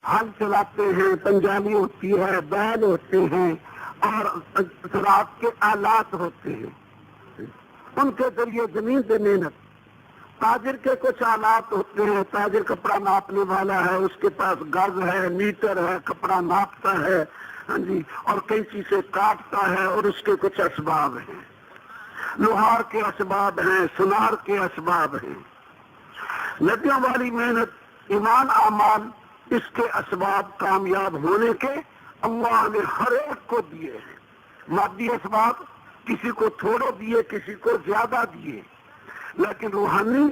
ہل چلاتے ہیں، پنجابی ہوتی ہے، بیل ہوتے ہیں اور زراعت کے آلات ہوتے ہیں، ان کے ذریعے زمین سے محنت۔ تاجر کے کچھ آلات ہوتے ہیں، تاجر کپڑا ناپنے والا ہے، اس کے پاس گز ہے، میٹر ہے، کپڑا ناپتا ہے، ہاں جی، اور کینچی سے کاٹتا ہے، اور اس کے کچھ اسباب ہیں، لوہار کے اسباب ہیں، سنار کے اسباب ہیں۔ ندیوں والی محنت، ایمان اعمال، اس کے اسباب کامیاب ہونے کے اللہ نے ہر ایک کو دیے ہیں۔ مادی اسباب کسی کو تھوڑے دیے، کسی کو زیادہ دیے، لیکن روحانی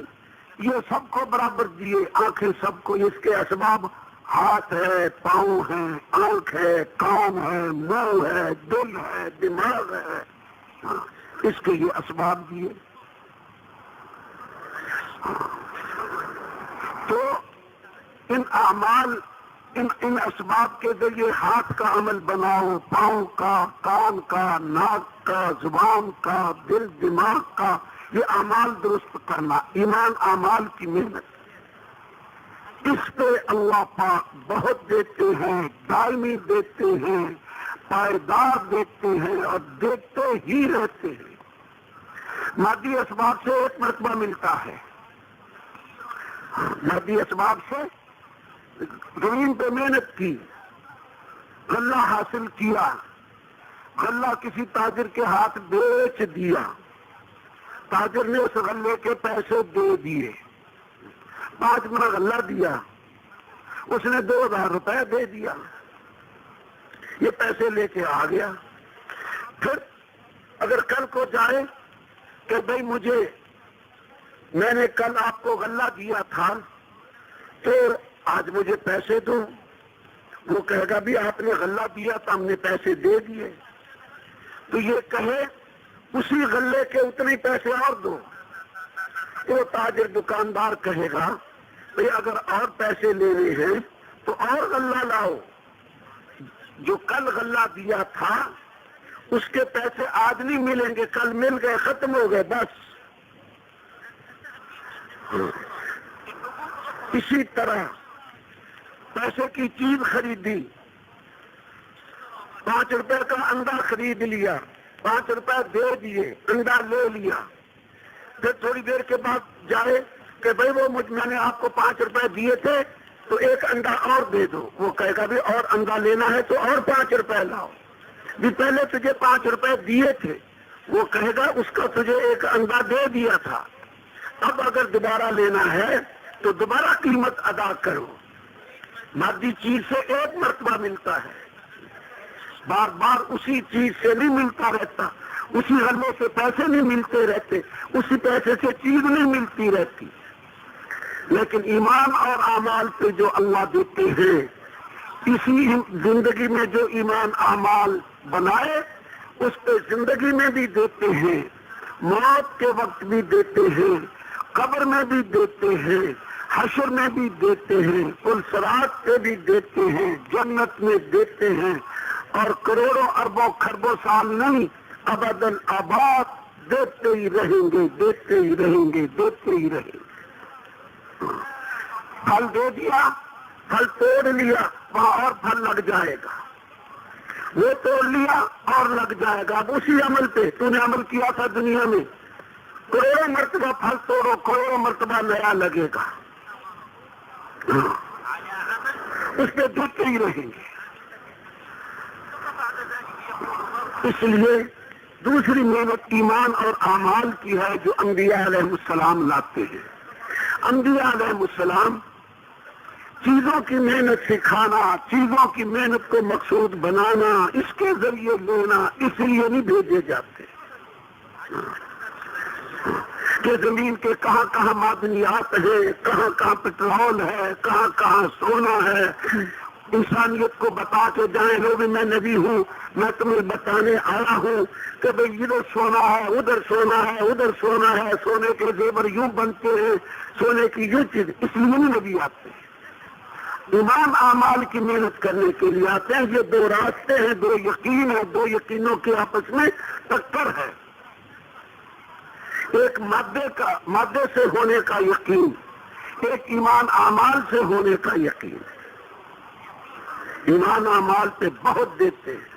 یہ سب کو برابر دیے۔ آنکھیں سب کو، اس کے اسباب ہاتھ ہے، پاؤں ہے، آنکھ ہے، کان ہے، منہ ہے، دل ہے، دماغ ہے، اس کے یہ اسباب دیے۔ تو ان اعمال، ان اسباب کے ذریعے ہاتھ کا عمل بناؤ، پاؤں کا، کان کا، ناک کا، زبان کا، دل دماغ کا، یہ اعمال درست کرنا، ایمان اعمال کی محنت، اس پہ اللہ پاک بہت دیتے ہیں، دائمی دیتے ہیں، پائیدار دیتے ہیں، اور دیتے ہی رہتے ہیں۔ مادی اسباب سے ایک مرتبہ ملتا ہے، مادی اسباب سے زمین پہ محنت کی، غلہ حاصل کیا، غلہ کسی تاجر کے ہاتھ بیچ دیا، تاجر نے اس غلے کے پیسے دے دیے، 5 من غلہ دیا، اس نے 2000 روپے دے دیا، یہ پیسے لے کے آ گیا۔ پھر اگر کل کو جائے کہ بھئی میں نے کل آپ کو غلہ دیا تھا تو آج مجھے پیسے دو، وہ کہے گا بھی آپ نے غلہ دیا تو ہم نے پیسے دے دیے، تو یہ کہے اسی غلے کے اتنے پیسے اور دو، تو تاجر دکاندار کہے گا بھئی اگر اور پیسے لینے ہیں تو اور غلہ لاؤ، جو کل غلہ دیا تھا اس کے پیسے آج نہیں ملیں گے، کل مل گئے، ختم ہو گئے، بس۔ اسی طرح پیسے کی چیز خریدی، 5 روپے کا انڈا خرید لیا، 5 روپے دے دیے، انڈا لے لیا، پھر تھوڑی دیر کے بعد جائے کہ بھئی میں نے آپ کو 5 روپے دیے تھے تو ایک انڈا اور دے دو، وہ کہے گا بھی اور انڈا لینا ہے تو اور 5 روپے لاؤ، بھی پہلے تجھے 5 روپے دیے تھے، وہ کہے گا اس کا تجھے ایک انڈا دے دیا تھا، اب اگر دوبارہ لینا ہے تو دوبارہ قیمت ادا کرو۔ مادی چیز سے ایک مرتبہ ملتا ہے، بار بار اسی چیز سے نہیں ملتا رہتا، اسی غلے سے پیسے نہیں ملتے رہتے، اسی پیسے سے چیز نہیں ملتی رہتی، لیکن ایمان اور اعمال پہ جو اللہ دیتے ہیں، اسی زندگی میں جو ایمان اعمال بنائے اس پہ زندگی میں بھی دیتے ہیں، موت کے وقت بھی دیتے ہیں، قبر میں بھی دیتے ہیں، حشر میں بھی دیتے ہیں، پل صراط پہ بھی دیتے ہیں، جنت میں دیتے ہیں، اور کروڑوں اربوں خربوں سال نہیں، ابداً آباد دیتے ہی رہیں گے، دیتے ہی رہیں گے، دیتے ہی رہیں گے۔ پھل دے دیا، پھل توڑ لیا، وہاں اور پھل لگ جائے گا، وہ توڑ لیا اور لگ جائے گا، اب اسی عمل پہ تو نے عمل کیا تھا دنیا میں، کروڑوں مرتبہ پھل توڑو، کروڑوں مرتبہ نیا لگے گا، اس پہ دیتے ہی رہیں گے۔ اس لیے دوسری محنت ایمان اور اعمال کی ہے جو انبیاء علیہ السلام لاتے ہیں۔ انبیاء علیہ السلام چیزوں کی محنت سکھانا، چیزوں کی محنت کو مقصود بنانا، اس کے ذریعے لینا، اس لیے نہیں بھیجے جاتے کہ زمین کے کہاں کہاں معدنیات ہیں، کہاں کہاں پٹرول ہے، کہاں کہاں سونا ہے، انسانیت کو بتا کے جائیں لوگ میں نبی ہوں، میں تمہیں بتانے آیا ہوں کہ بھئی ادھر سونا ہے، ادھر سونا ہے، ادھر سونا ہے، سونے کے زیور یوں بنتے ہیں، سونے کی یہ چیز، اس لیے نہیں نبی آتے ہیں، ایمان اعمال کی محنت کرنے کے لیے آتے ہیں۔ یہ 2 راستے ہیں، 2 یقین ہیں، 2 یقینوں کے آپس میں ٹکر ہے، ایک مادے سے ہونے کا یقین، ایک ایمان اعمال سے ہونے کا یقین۔ ایمان اعمال پہ بہت دیتے ہیں.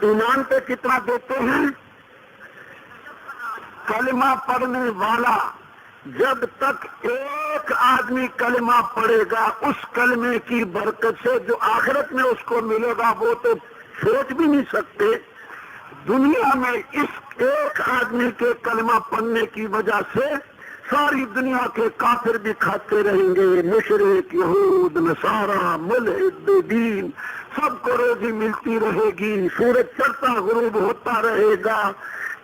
ایمان پہ کتنا دیتے ہیں؟ کلمہ پڑھنے والا جب تک ایک آدمی کلمہ پڑھے گا اس کلمے کی برکت سے جو آخرت میں اس کو ملے گا وہ تو سوچ بھی نہیں سکتے. دنیا میں اس ایک آدمی کے کلمہ پڑھنے کی وجہ سے ساری دنیا کے کافر بھی کھاتے رہیں گے. مشرک، یہود، نصارہ، ملحد، بے دین سب کو روزی ملتی رہے گی. سورج چڑھتا غروب ہوتا رہے گا،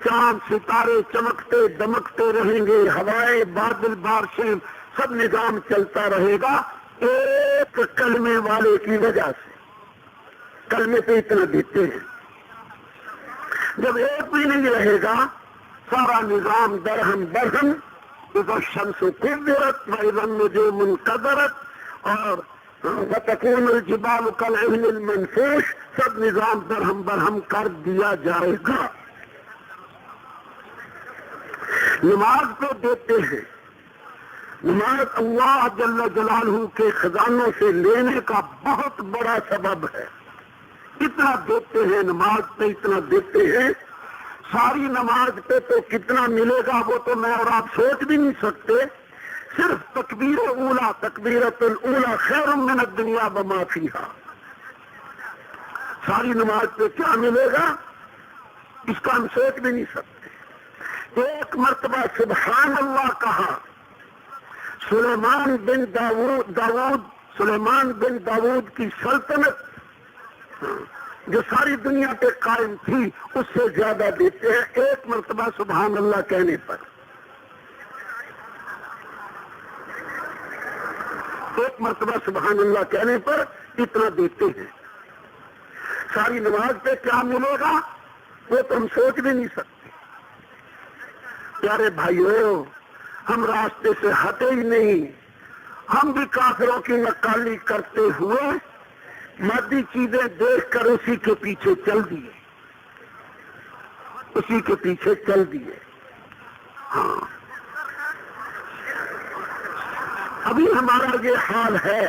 چاند ستارے چمکتے دمکتے رہیں گے، ہوائیں بادل بارشیں سب نظام چلتا رہے گا ایک کلمے والے کی وجہ سے. کلمے پہ اتنا دیتے ہیں. جب ایک بھی نہیں رہے گا سارا نظام درہم برہم. اذا الشمس كورت واذا النجوم انكدرت اور وتكون الجبال كالعهن المنفوش سب نظام درہم برہم کر دیا جائے گا. نماز پہ دیتے ہیں. نماز اللہ جل جلالہ کے خزانوں سے لینے کا بہت بڑا سبب ہے. اتنا دیتے ہیں نماز پہ، اتنا دیتے ہیں. ساری نماز پہ تو کتنا ملے گا وہ تو میں اور آپ سوچ بھی نہیں سکتے. صرف تکبیر اولا، تکبیرۃ الاولی خیر من الدنیا وما فیہا. ساری نماز پہ کیا ملے گا اس کا ہم سوچ بھی نہیں سکتے. ایک مرتبہ سبحان اللہ کہا سلیمان بن داؤد کی سلطنت جو ساری دنیا پہ قائم تھی اس سے زیادہ دیتے ہیں ایک مرتبہ سبحان اللہ کہنے پر. ایک مرتبہ سبحان اللہ کہنے پر اتنا دیتے ہیں. ساری نماز پہ کیا ملے گا وہ تو ہم سوچ بھی نہیں سکتے. پیارے بھائیو، ہم راستے سے ہٹے ہی نہیں. ہم بھی کافروں کی نقالی کرتے ہوئے مادی چیزیں دیکھ کر اسی کے پیچھے چل دیے. اسی کے پیچھے چل دیے. ہاں، ابھی ہمارا یہ حال ہے.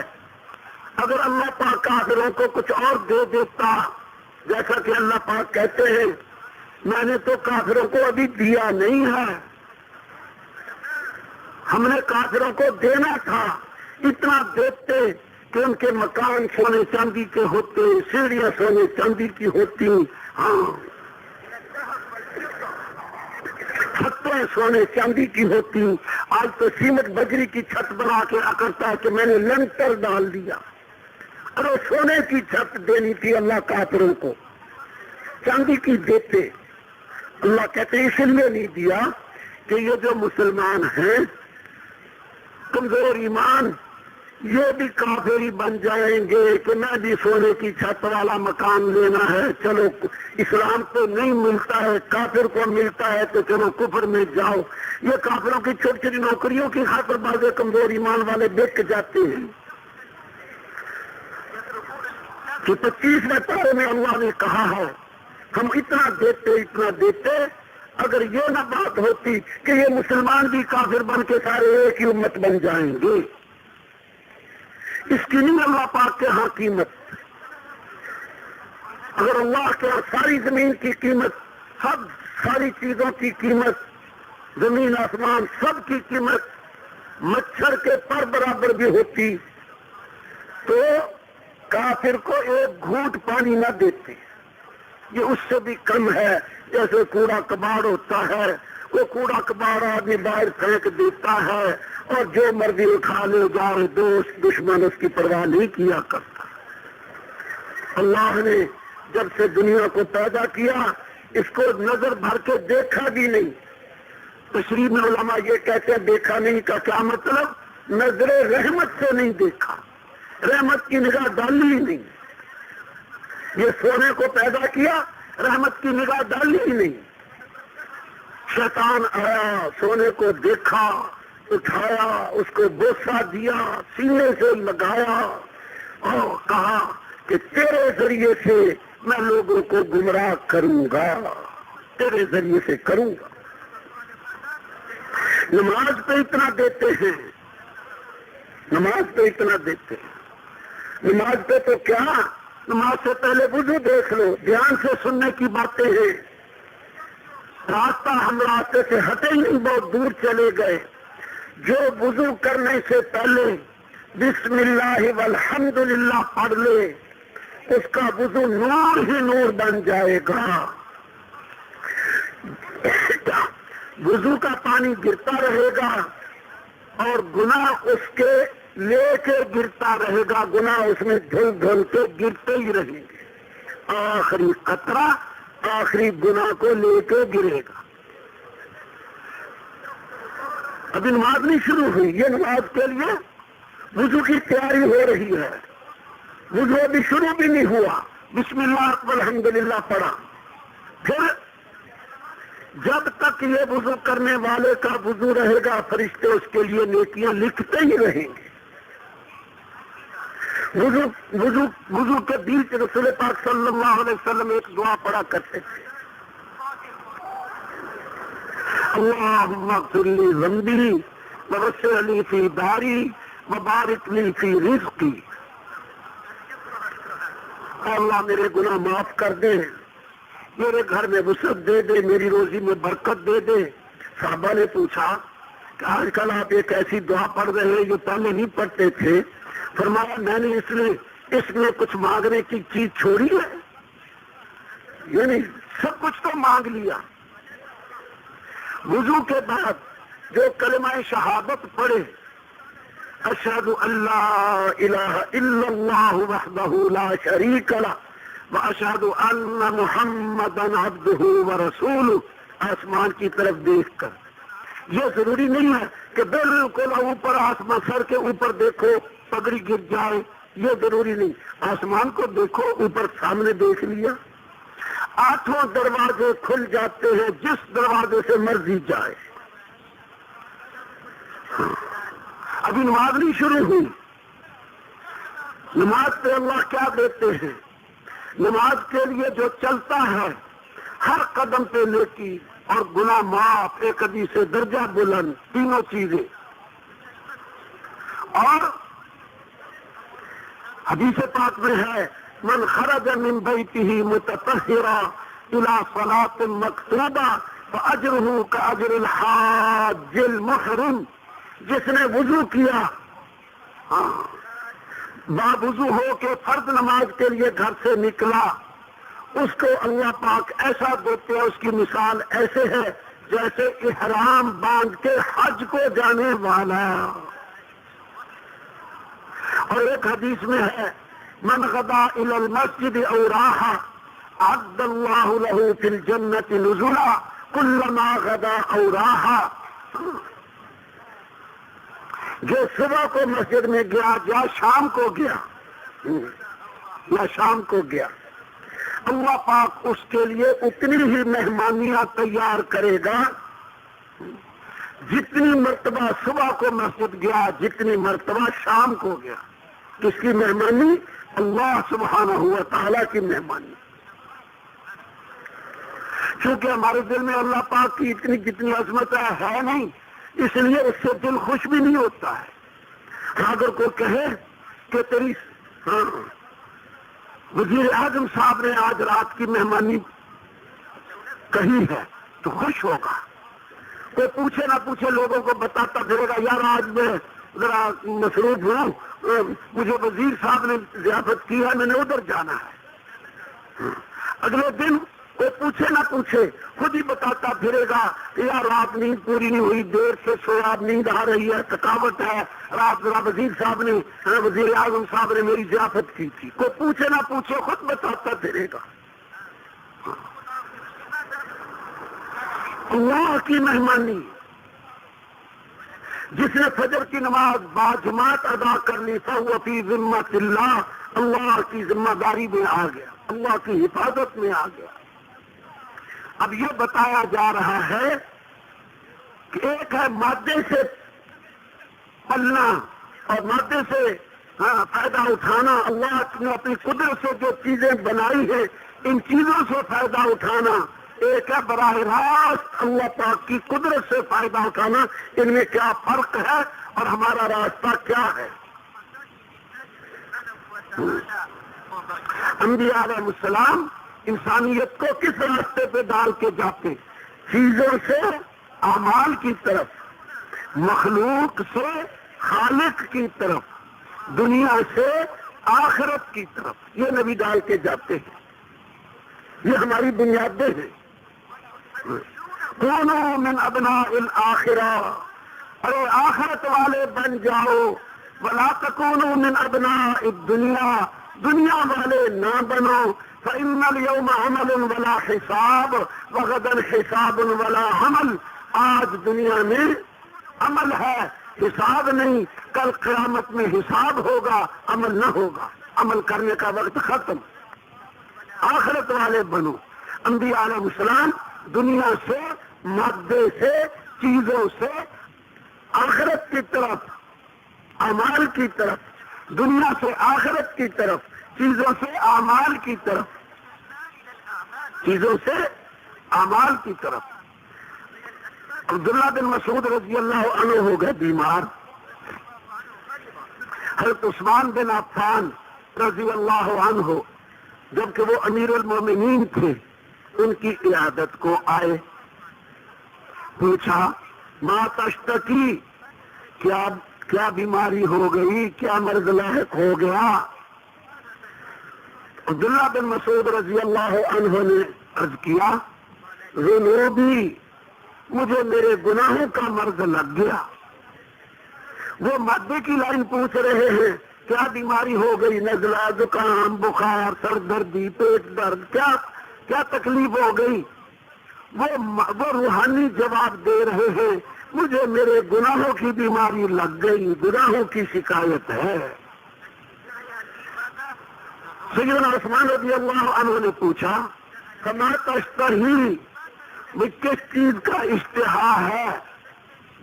اگر اللہ پاک کافروں کو کچھ اور دے دیتا، جیسا کہ اللہ پاک کہتے ہیں میں نے تو کافروں کو ابھی دیا نہیں ہے، ہم نے کافروں کو دینا تھا. اتنا دیتے کہ ان کے مکان سونے چاندی کے ہوتے، سیڑھیاں سونے چاندی کی ہوتی، ہاں چھتیں سونے چاندی کی ہوتی. آج تو سیمنٹ بجری کی چھت بنا کے کرتا ہے کہ میں نے لنٹر ڈال دیا. ارے سونے کی چھت دینی تھی اللہ کافروں کو، چاندی کی دیتے. اللہ کہتے اس لیے نہیں دیا کہ یہ جو مسلمان ہیں کمزور ایمان یہ بھی کافر ہی بن جائیں گے کہ میں بھی سونے کی چھت والا مکان لینا ہے. چلو اسلام تو نہیں ملتا ہے، کافر کو ملتا ہے تو چلو کفر میں جاؤ. یہ کافروں کی چھوٹی چھوٹی نوکریوں کی خاطر بعض کمزور ایمان والے بک جاتے ہیں. کہ 25ویں پارے میں اللہ نے کہا ہے ہم اتنا دیتے. اگر یہ نہ بات ہوتی کہ یہ مسلمان بھی کافر بن کے سارے ایک ہی امت بن جائیں گے، اس کی نہیں اللہ پاک کے ہاں قیمت. اگر اللہ کے ساری زمین کی قیمت، سب ساری چیزوں کی قیمت، زمین آسمان سب کی قیمت مچھر کے پر برابر بھی ہوتی تو کافر کو ایک گھونٹ پانی نہ دیتے. یہ اس سے بھی کم ہے. جیسے کوڑا کباڑ ہوتا ہے، وہ کوڑا کباڑ آدمی باہر پھینک دیتا ہے اور جو مرضی اٹھا لے جائے، دوست دشمن اس کی پرواہ نہیں کیا کرتا. اللہ نے جب سے دنیا کو پیدا کیا اس کو نظر بھر کے دیکھا بھی نہیں. تشریح میں علماء یہ کہتے ہیں دیکھا نہیں کا کیا مطلب؟ نظر رحمت سے نہیں دیکھا، رحمت کی نگاہ ڈالی ہی نہیں. یہ سونے کو پیدا کیا، رحمت کی نگاہ ڈالی ہی نہیں. شیطان آیا، سونے کو دیکھا، اٹھایا، اس کو بوسہ دیا، سینے سے لگایا اور کہا کہ تیرے ذریعے سے میں لوگوں کو گمراہ کروں گا، تیرے ذریعے سے کروں گا. نماز پہ اتنا دیتے ہیں، نماز پہ اتنا دیتے ہیں. نماز پہ تو کیا، نماز سے پہلے وضو دیکھ لو، دھیان سے سننے کی باتیں ہیں. راستہ ہم راستے سے ہٹے نہیں، بہت دور چلے گئے. جو وضو کرنے سے پہلے بسم اللہ والحمد للہ پڑھ لے اس کا وضو نور ہی نور بن جائے گا. وضو کا پانی گرتا رہے گا اور گناہ اس کے لے کے گرتا رہے گا، گناہ اس میں دھل دھل کے گرتے ہی رہیں گے. آخری قطرہ آخری گناہ کو لے کے گرے گا. ابھی نماز نہیں شروع ہوئی، یہ نماز کے لیے وضو کی تیاری ہو رہی ہے. وضو ابھی شروع بھی نہیں ہوا، بسم اللہ والحمدللہ پڑھا. پھر جب تک یہ وضو کرنے والے کا وضو رہے گا فرشتے اس کے لیے نیکیاں لکھتے ہی رہیں گے. وضو کے بیچ رسول پاک صلی اللہ علیہ وسلم ایک دعا پڑھا کرتے تھے، اللہم اغفر لی ذنبی ووسع لی فی داری وبارک لی فی رزقی. اللہ میرے گناہ معاف کر دے، میرے گھر میں وسعت دے دے، میری روزی میں برکت دے دے. صحابہ نے پوچھا کہ آج کل آپ ایک ایسی دعا پڑھ رہے ہیں جو پہلے نہیں پڑھتے تھے. فرمایا میں نے اس میں کچھ مانگنے کی چیز چھوڑی ہے، یعنی سب کچھ تو مانگ لیا. وضو کے بعد جو کلمہ شہادت پڑھے، اشہد ان لا الہ الا اللہ وحدہ لا شریک لہ واشہد ان محمدا عبدہ ورسولہ، آسمان کی طرف دیکھ کر. یہ ضروری نہیں ہے کہ بالکل اوپر آسمان سر کے اوپر دیکھو پگڑی گر جائے، یہ ضروری نہیں. آسمان کو دیکھو، اوپر سامنے دیکھ لیا. 8 دروازے کھل جاتے ہیں، جس دروازے سے مرضی جائے. ابھی نماز نہیں شروع ہوئی. نماز پہ اللہ کیا دیتے ہیں؟ نماز کے لیے جو چلتا ہے ہر قدم پہ نیکی اور گناہ معاف، ایک حدیث سے درجہ بلند، تینوں چیزیں. اور حدیث پاک میں ہے من خرج من بیتہ متطہرا الی صلاۃ مکتوبہ فاجرہ کاجر الحاج المحرم. جس نے وضو کیا، باوضو ہو کے فرض نماز کے لیے گھر سے نکلا، اس کو اللہ پاک ایسا دیتے ہیں، اس کی مثال ایسے ہے جیسے احرام باندھ کے حج کو جانے والا. اور ایک حدیث میں ہے من غدا الی المسجد او راح اعد اللہ له فی الجنۃ نزلا کلما غدا او راح. جو صبح کو مسجد میں گیا یا شام کو گیا، اللہ پاک اس کے لیے اتنی ہی مہمانیاں تیار کرے گا جتنی مرتبہ صبح کو مسجد گیا، جتنی مرتبہ شام کو گیا. کس کی مہمانی؟ اللہ سبحانہ و تعالیٰ کی مہمانی. چونکہ ہمارے دل میں اللہ پاک کی اتنی جتنی عظمت ہے نہیں، اس لیے اس سے دل خوش بھی نہیں ہوتا ہے. اگر کوئی کہے کہ تیری وزیر اعظم صاحب نے آج رات کی مہمانی کہی ہے تو خوش ہوگا. کوئی پوچھے نہ پوچھے لوگوں کو بتاتا پھرے گا، یار آج میں ذرا مصروف ہوں، مجھے وزیر صاحب نے ضیافت کی ہے، میں نے ادھر جانا ہے. اگلے دن کوئی پوچھے نہ پوچھے خود ہی بتاتا پھرے گا کہ یار رات نیند پوری نہیں ہوئی، دیر سے سویا، نیند آ رہی ہے، تھکاوٹ ہے، رات ذرا وزیر اعظم صاحب نے میری ضیافت کی تھی. کوئی پوچھے نہ پوچھے خود بتاتا پھرے گا. اللہ کی مہمانی. جس نے فجر کی نماز باجماعت ادا کر لی فہو فی ذمۃ اللہ، اللہ کی ذمہ داری میں آ گیا، اللہ کی حفاظت میں آ گیا. اب یہ بتایا جا رہا ہے کہ ایک ہے مادے سے پلنا اور مادے سے فائدہ اٹھانا. اللہ نے اپنی قدرت سے جو چیزیں بنائی ہیں ان چیزوں سے فائدہ اٹھانا. ایک ہے براہ راست اللہ پاک کی قدرت سے فائدہ اٹھانا. ان میں کیا فرق ہے اور ہمارا راستہ کیا ہے؟ انبیاء علیہ السلام انسانیت کو کس راستے پہ ڈال کے جاتے؟ چیزوں سے اعمال کی طرف، مخلوق سے خالق کی طرف، دنیا سے آخرت کی طرف، یہ نبی ڈال کے جاتے ہیں. یہ ہماری بنیادیں ہیں. کونوا من ابناء الآخرہ، ارے آخرت والے بن جاؤ. ولا تکونوا من ابناء الدنیا، دنیا والے نہ بنو. فإن اليوم عمل ولا حساب وغدا حساب ولا عمل. آج دنیا میں عمل ہے، حساب نہیں. کل قیامت میں حساب ہوگا، عمل نہ ہوگا. عمل کرنے کا وقت ختم. آخرت والے بنو. انبیاء علیہ السلام دنیا سے، مادے سے، چیزوں سے آخرت کی طرف، اعمال کی طرف، دنیا سے آخرت کی طرف، چیزوں سے اعمال کی طرف، چیزوں سے اعمال کی طرف. عبداللہ بن مسعود رضی اللہ عنہ ہو گئے بیمار. حضرت عثمان بن عفان رضی اللہ عنہ جبکہ وہ امیر المومنین تھے، ان کی عیادت کو آئے. پوچھا ما تشتکی، کیا بیماری ہو گئی، کیا مرض لاحق ہو گیا؟ عبداللہ بن مسعود رضی اللہ عنہ نے عرض کیا ذنوبی، مجھے میرے گناہوں کا مرض لگ گیا. وہ مادے کی لائن پوچھ رہے ہیں کیا بیماری ہو گئی، نزلہ، زکام، بخار، سر دردی، پیٹ درد، کیا تکلیف ہو گئی. وہ روحانی جواب دے رہے ہیں مجھے میرے گناہوں کی بیماری لگ گئی، گناہوں کی شکایت ہے. سیدنا عثمان رضی اللہ عنہ نے پوچھا کما تشتہی، کس چیز کا اشتہا ہے،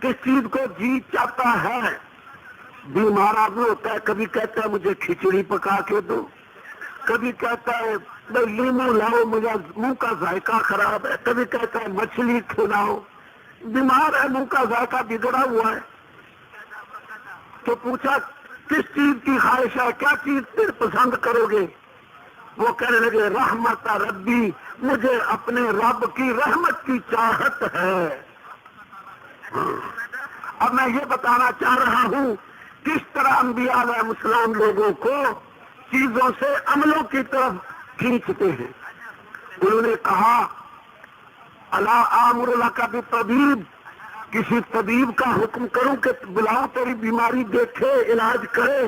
کس چیز کو جی چاہتا ہے. بیمار آدمی ہوتا ہے، کبھی کہتا ہے مجھے کھچڑی پکا کے دو، کبھی کہتا ہے لیمو لاؤ مجھے منہ کا ذائقہ خراب ہے، کبھی کہتا ہے مچھلی کھلاؤ. بیمار ہے، منہ کا ذائقہ بگڑا ہوا ہے. تو پوچھا کس چیز کی خواہش ہے، کیا چیز پھر پسند کرو گے؟ وہ کہنے لگے رحمت ربی، مجھے اپنے رب کی رحمت کی چاہت ہے. اب میں یہ بتانا چاہ رہا ہوں کس طرح انبیاء علیہ السلام لوگوں کو چیزوں سے عملوں کی طرف کھینچتے ہیں. انہوں نے کہا الا آمر لک بطبیب، کسی طبیب کا حکم کروں کہ بلاؤ تیری بیماری دیکھے، علاج کرے.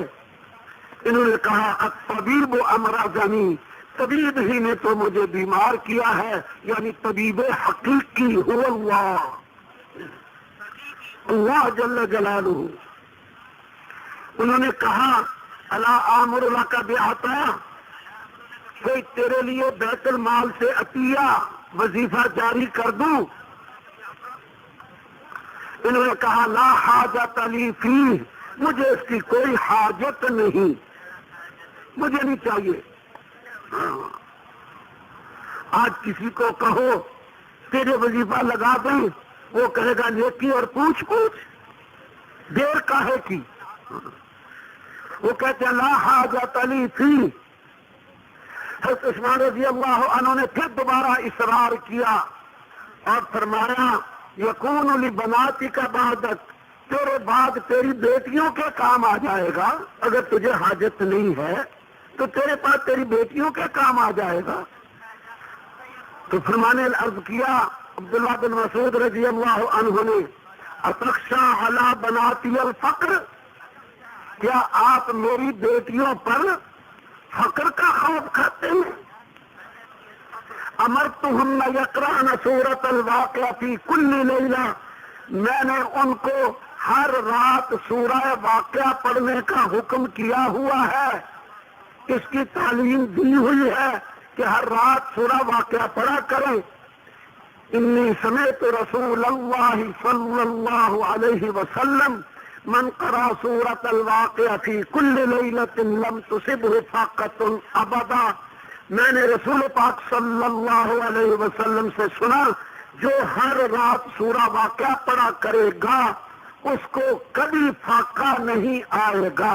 انہوں نے کہا الطبیب امرضنی، طبیب ہی نے تو مجھے بیمار کیا ہے، یعنی طبیب حقیقی هو اللہ جل جلالہ. انہوں نے کہا الا آمر لک بعطا، کوئی تیرے لیے بیت المال سے عطیہ وظیفہ جاری کر دوں؟ انہوں نے کہا لا حاجت لی فیہ، مجھے اس کی کوئی حاجت نہیں، مجھے نہیں چاہیے. آج کسی کو کہو تیرے وظیفہ لگا دیں، وہ کہے گا نیکی اور پوچھ دیر کاہے کی. وہ کہتے ہیں لا حاجت لی فیہ. حضرت عثمان رضی اللہ عنہ نے پھر دوبارہ اصرار کیا اور فرمایا یکون لبناتک بعدک، تیرے بعد تیری بیٹیوں کے کام آ جائے گا. اگر تجھے حاجت نہیں ہے تو تیرے پاس تیری بیٹیوں کے کام آ جائے گا. تو فرمانے عرض کیا عبداللہ بن مسعود رضی اللہ عنہ نے اتخشى علی بناتی الفقر، کیا آپ میری بیٹیوں پر فقر کا خوف کھاتے ہیں؟ امرتہن یقرأن سورۃ الواقعہ فی کل لیلہ، میں نے ان کو ہر رات سورہ واقعہ پڑھنے کا حکم کیا ہوا ہے. اس کی تعلیم دی ہوئی ہے کہ ہر رات سورہ واقعہ پڑھا کریں. انی سمعت رسول اللہ صلی اللہ علیہ وسلم من قرأ سورۃ الواقعہ فی کل لیلۃ لم تصبہ فاقۃ ابدا، میں نے رسول پاک صلی اللہ علیہ وسلم سے سنا جو ہر رات سورہ واقعہ پڑھا کرے گا اس کو کبھی فاقہ نہیں آئے گا.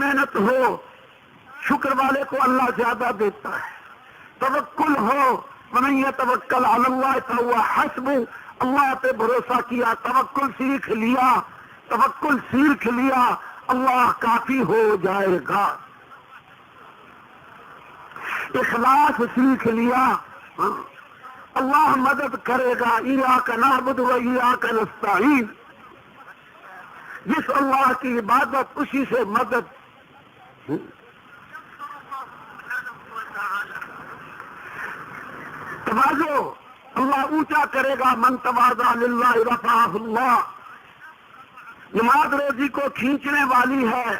محنت ہو شکر والے کو اللہ زیادہ دیتا ہے. توکل ہو ومن یتوکل علی اللہ فہو حسبہ، اللہ پہ بھروسہ کیا، توکل سیکھ لیا، اللہ کافی ہو جائے گا. اخلاص سیکھ لیا، اللہ مدد کرے گا. ایاک نعبد و ایاک نستعین، جس اللہ کی عبادت اسی سے مدد. تواضع اللہ اونچا کرے گا. من تواضع للہ رفعہ اللہ. نماز روزی کو کھینچنے والی ہے.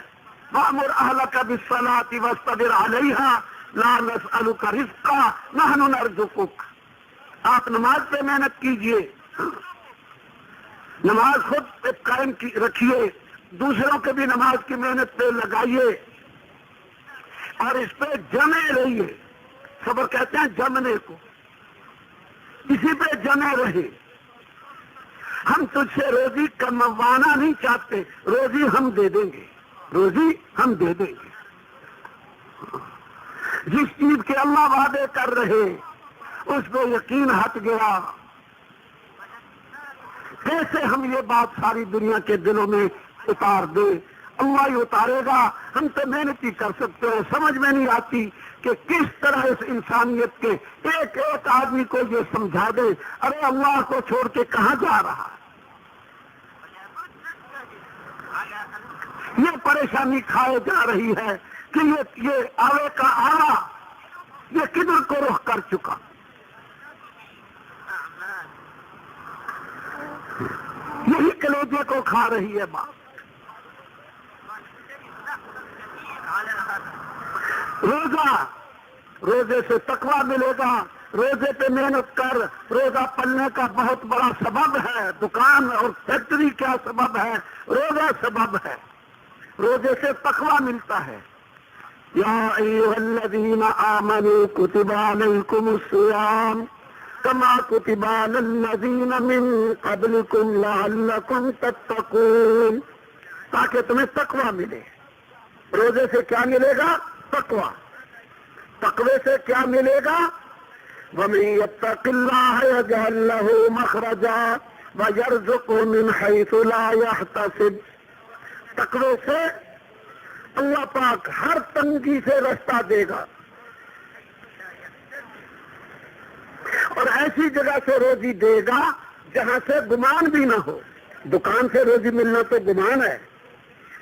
وَأْمُرْ أَهْلَكَ بِالصَّلَاةِ وَاصْطَبِرْ عَلَيْهَا لَا نَسْأَلُكَ رِزْقًا نَحْنُ نَرْزُقُكَ. آپ نماز پہ محنت کیجئے، نماز خود پہ قائم رکھیے، دوسروں کے بھی نماز کی محنت پہ لگائیے اور اس پہ جمے رہیے. صبر کہتے ہیں جمنے کو، اسی پہ جمے رہے. ہم تجھ سے روزی کموانا نہیں چاہتے، روزی ہم دے دیں گے، روزی ہم دے دیں گے. جس چیز کے اللہ وعدے کر رہے اس پہ یقین ہٹ گیا. کیسے ہم یہ بات ساری دنیا کے دلوں میں اتار دے؟ اللہ ہی اتارے گا. ہم تو محنت ہی کر سکتے ہیں. سمجھ میں نہیں آتی کہ کس طرح اس انسانیت کے ایک ایک آدمی کو یہ سمجھا دے ارے اللہ کو چھوڑ کے کہاں جا رہا ہے. یہ پریشانی کھائے جا رہی ہے کہ یہ آوے کا آوا یہ کدھر کو رخ کر چکا. یہی کلیجے کو کھا رہی ہے بات. روزے سے تقویٰ ملے گا. روزے پہ محنت کر. روزہ پڑھنے کا بہت بڑا سبب ہے. دکان اور فیکٹری کیا سبب ہے؟ روزہ سبب ہے. روزے سے تقویٰ ملتا ہے. یا ایھا الذین آمنوا کتب علیکم الصیام کما کتب علی الذین من قبلکم لعلکم تتقون، تاکہ تمہیں تقویٰ ملے. روزے سے کیا ملے گا؟ تقویٰ. تقوی سے کیا ملے گا؟ وَمَن يَتَّقِ اللَّهَ يَجْعَل لَّهُ مَخْرَجًا وَيَرْزُقْهُ مِنْ حَيْثُ لَا يَحْتَسِبُ. تقوی سے اللہ پاک ہر تنگی سے رستہ دے گا اور ایسی جگہ سے روزی دے گا جہاں سے گمان بھی نہ ہو. دکان سے روزی ملنا تو گمان ہے،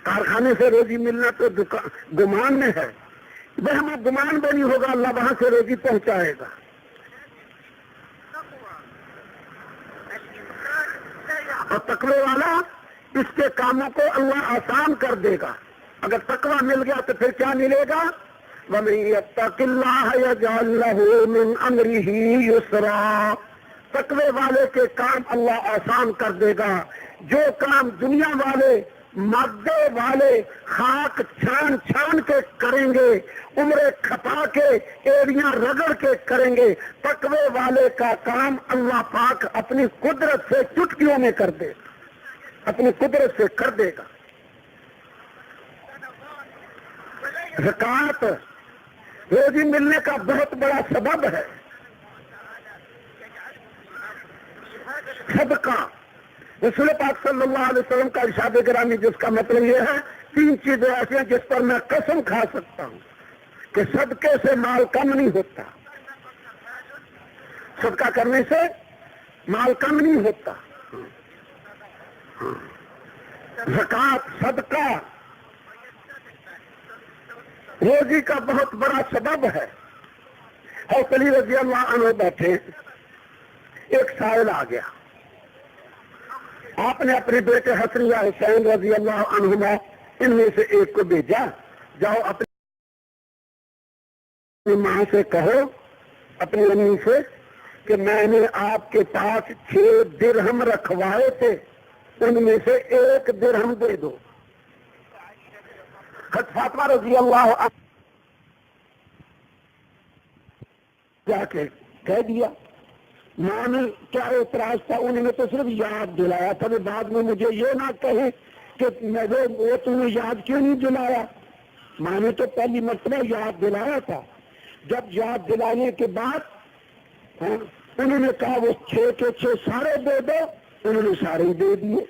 کارخانے سے روزی ملنا تو گمان میں ہے. وہم گمان بھی نہیں ہوگا، اللہ وہاں سے روزی پہنچائے گا. اور تقوی والا اس کے کاموں کو اللہ آسان کر دے گا. اگر تقوی مل گیا تو پھر کیا ملے گا؟ وَمَن يَتَّقِ اللَّهَ يَجْعَل لَّهُ مِنْ أَمْرِهِ يُسْرًا. تقوی والے کے کام اللہ آسان کر دے گا. جو کام دنیا والے مادے والے خاک چھان چھان کے کریں گے، عمریں کھپا کے ایڑیاں رگڑ کے کریں گے، تقوی والے کا کام اللہ پاک اپنی قدرت سے چٹکیوں میں کر دے گا، اپنی قدرت سے کر دے گا. زکوٰۃ روزی ملنے کا بہت بڑا سبب ہے. صدقہ رسول پاک صلی اللہ علیہ وسلم کا ارشاد گرامی جس کا مطلب یہ ہے 3 چیزیں ایسی ہیں جس پر میں قسم کھا سکتا ہوں کہ صدقے سے مال کم نہیں ہوتا. صدقہ کرنے سے مال کم نہیں ہوتا. زکوٰۃ صدقہ روزی کا بہت بڑا سبب ہے. حضرت علی رضی اللہ عنہ بیٹھے، ایک سائل آ گیا. آپ نے اپنے بیٹے حسن یا حسین رضی اللہ عنہما ان میں سے ایک کو بھیجا، جاؤ اپنی ماں سے کہو، اپنی امی سے کہ میں نے آپ کے پاس 6 درہم رکھوائے تھے، ان میں سے 1 درہم دے دو. حضرت فاطمہ رضی اللہ عنہ جا کے کہہ دیا. ماں نے کیا اعتراض تھا؟ انہوں نے تو صرف یاد دلایا تھا. بعد میں مجھے یہ نہ کہے کہ وہ تم نے یاد کیوں نہیں دلایا. میں نے تو پہلی مرتبہ یاد دلایا تھا، جب یاد دلانے کے بعد انہوں نے کہا وہ 6 کے 6 سارے دے دو، انہوں نے سارے ہی دے دیے،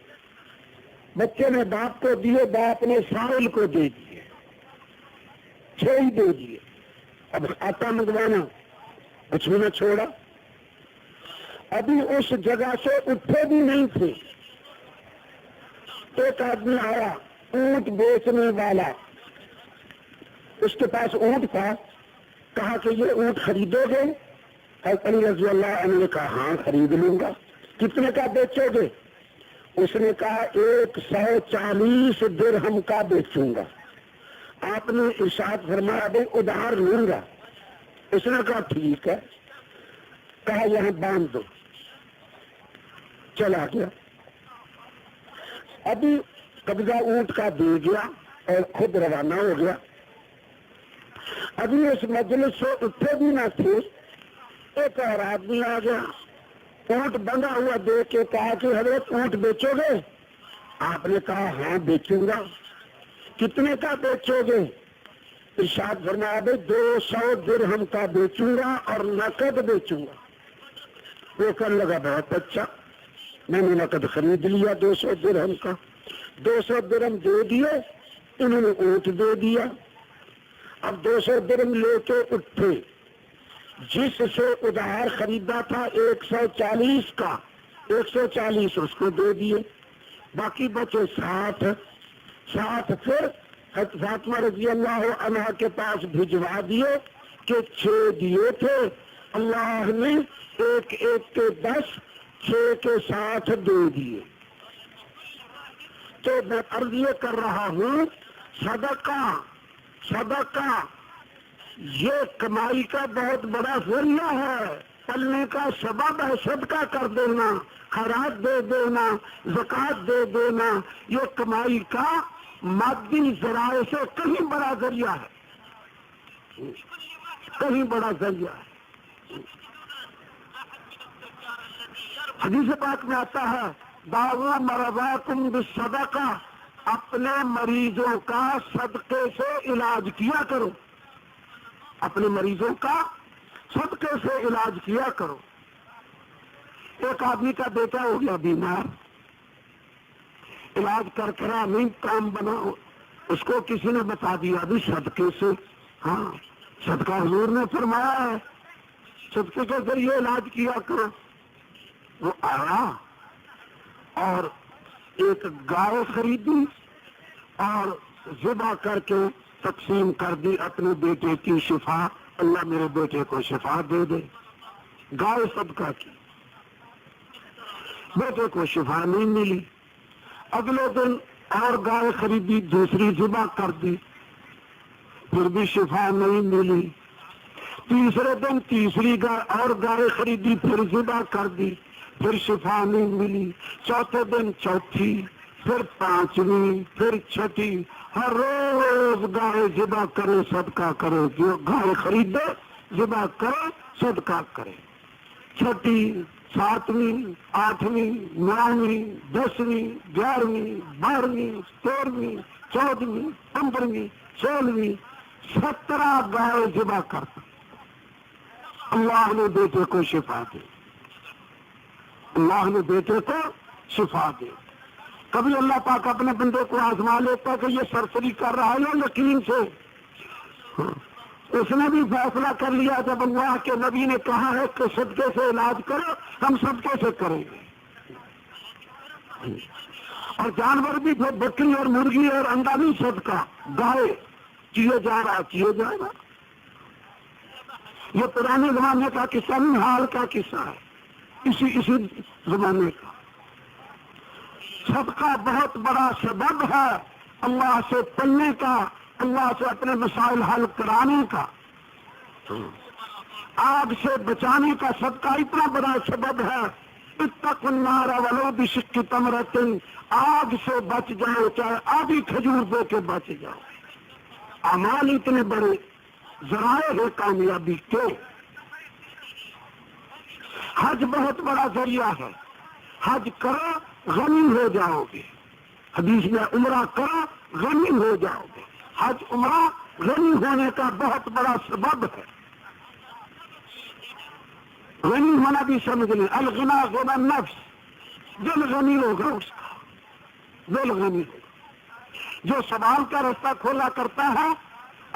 بچے نے باپ کو دیے، باپ نے سائل کو دے دیے، 6 ہی دے دیے۔ اب آٹا منگوانا کچھ بھی نہ چھوڑا، ابھی اس جگہ سے اٹھے بھی نہیں تھے، ایک آدمی آیا اونٹ بیچنے والا، اس کے پاس اونٹ تھا، کہا کہ یہ اونٹ خریدو گے؟ حضرت علی رضی اللہ عنہ نے کہا ہاں خرید لوں گا۔ کتنے کا بیچو گے؟ اس نے کہا 140 درہم کا بیچوں گا۔ آپ نے ارشاد فرمایا ابھی ادھار لوں گا۔ اس نے کہا ٹھیک ہے، کہا یہاں باندھ دو، چلا گیا۔ ابھی قبضہ اونٹ کا دے گیا اور خود روانہ ہو گیا۔ ابھی اس مجلس سے اٹھے بھی نہ تھے، ایک اور آدمی آ گیا، اونٹ بندھا ہوا دیکھ کے کہا کہ حضرت اونٹ بیچو گے؟ آپ نے کہا ہاں بیچوں گا۔ کتنے کا بیچو گے؟ ارشاد فرمایا 200 درہم کا بیچوں گا اور نقد بیچوں گا۔ وہ کہنے لگا بہت اچھا، میں نے نقد خرید لیا 200 درہم کا۔ 200 درہم دے دیے، انہوں نے اونٹ دے دیا۔ اب 200 درہم لے کے اٹھے، جس سے ادھار خریدا تھا 140 کا، 140 اس کو دے دیے، باقی بچے 60 پھر فاطمہ رضی اللہ عنہ کے پاس بھجوا دیے کہ 6 دیے تھے، اللہ نے ایک کے 10، 6 کے 60 دے دیے۔ تو میں عرض یہ کر رہا ہوں، صدقہ یہ کمائی کا بہت بڑا ذریعہ ہے، پلنے کا سبب ہے، صدقہ کر دینا، خیرات دے دینا، زکوٰۃ دے دینا، یہ کمائی کا مادی ذرائع سے کہیں بڑا ذریعہ ہے، کہیں بڑا ذریعہ ہے۔ حدیث پاک میں آتا ہے دعوا مرضاکم بالصدقہ، اپنے مریضوں کا صدقے سے علاج کیا کرو، اپنے مریضوں کا صدقے سے علاج کیا کرو۔ ایک آدمی کا بیٹا ہو گیا بیمار، علاج کر نہیں کام بنا، اس کو کسی نے بتا دیا ابھی صدقے سے، ہاں صدقہ حضور نے فرمایا ہے صدقے کے ذریعے علاج کیا کرو۔ وہ آیا اور ایک گائے خریدی اور ذبح کر کے تقسیم کر دی، اپنے بیٹے کی شفا، اللہ میرے بیٹے کو شفا دے دے۔ گائے صدقہ کی، بیٹے کو شفا نہیں ملی۔ اگلے دن اور گائے خریدی، دوسری ذبح کر دی، پھر بھی شفا نہیں ملی۔ تیسرے دن تیسری اور گائے خریدی، پھر ذبح کر دی، پھر شفا نہیں ملی۔ چوتھے دن چوتھی، پھر پانچویں، پھر چھٹی، ہر روز گائے ذبح کرے صدقہ کرے، جو گائے خریدے ذبح کرے صدقہ کرے۔ چھٹی، ساتویں، آٹھویں، نویں، 10ویں، 11ویں، 12ویں، 13ویں، 14ویں، 15ویں، 16ویں، 17 گائے ذبح کرتا، اللہ نے بیٹے کو شفا دے، اللہ نے بیٹے کو شفا دے۔ کبھی اللہ پاک اپنے بندے کو آزما لیتا کہ یہ سرسری کر رہا ہے یا یقین سے، اس نے بھی فیصلہ کر لیا جب اللہ کے نبی نے کہا ہے کہ صدقے سے علاج کرو، ہم صدقے سے کریں گے۔ اور جانور بھی پھر بکری اور مرغی اور انڈا بھی صدقہ، گائے کیے جا رہا۔ یہ پرانے زمانے کا قصہ نہیں، حال کا قصہ ہے، اسی زمانے کا۔ صدقہ بہت بڑا سبب ہے اللہ سے پڑھنے کا، اللہ سے اپنے مسائل حل کرانے کا، آگ سے بچانے کا صدقہ اتنا بڑا سبب ہے۔ اتقوا النار ولو بشق تمرۃ، آگ سے بچ جاؤ چاہے آدھی کھجور دے کے بچ جاؤ۔ اعمال اتنے بڑے ذرائع ہے کامیابی کے۔ حج بہت بڑا ذریعہ ہے، حج کرو غنی ہو جاؤ گے، حدیث میں عمرہ کرو غنی ہو جاؤ گے۔ حج عمرہ غنی ہونے کا بہت بڑا سبب ہے. غنی ہونا بھی سمجھ لیں. الغنا غنا نفس، دل غنی ہوگا اس کا، دل غنی ہوگا. جو سوال کا راستہ کھولا کرتا ہے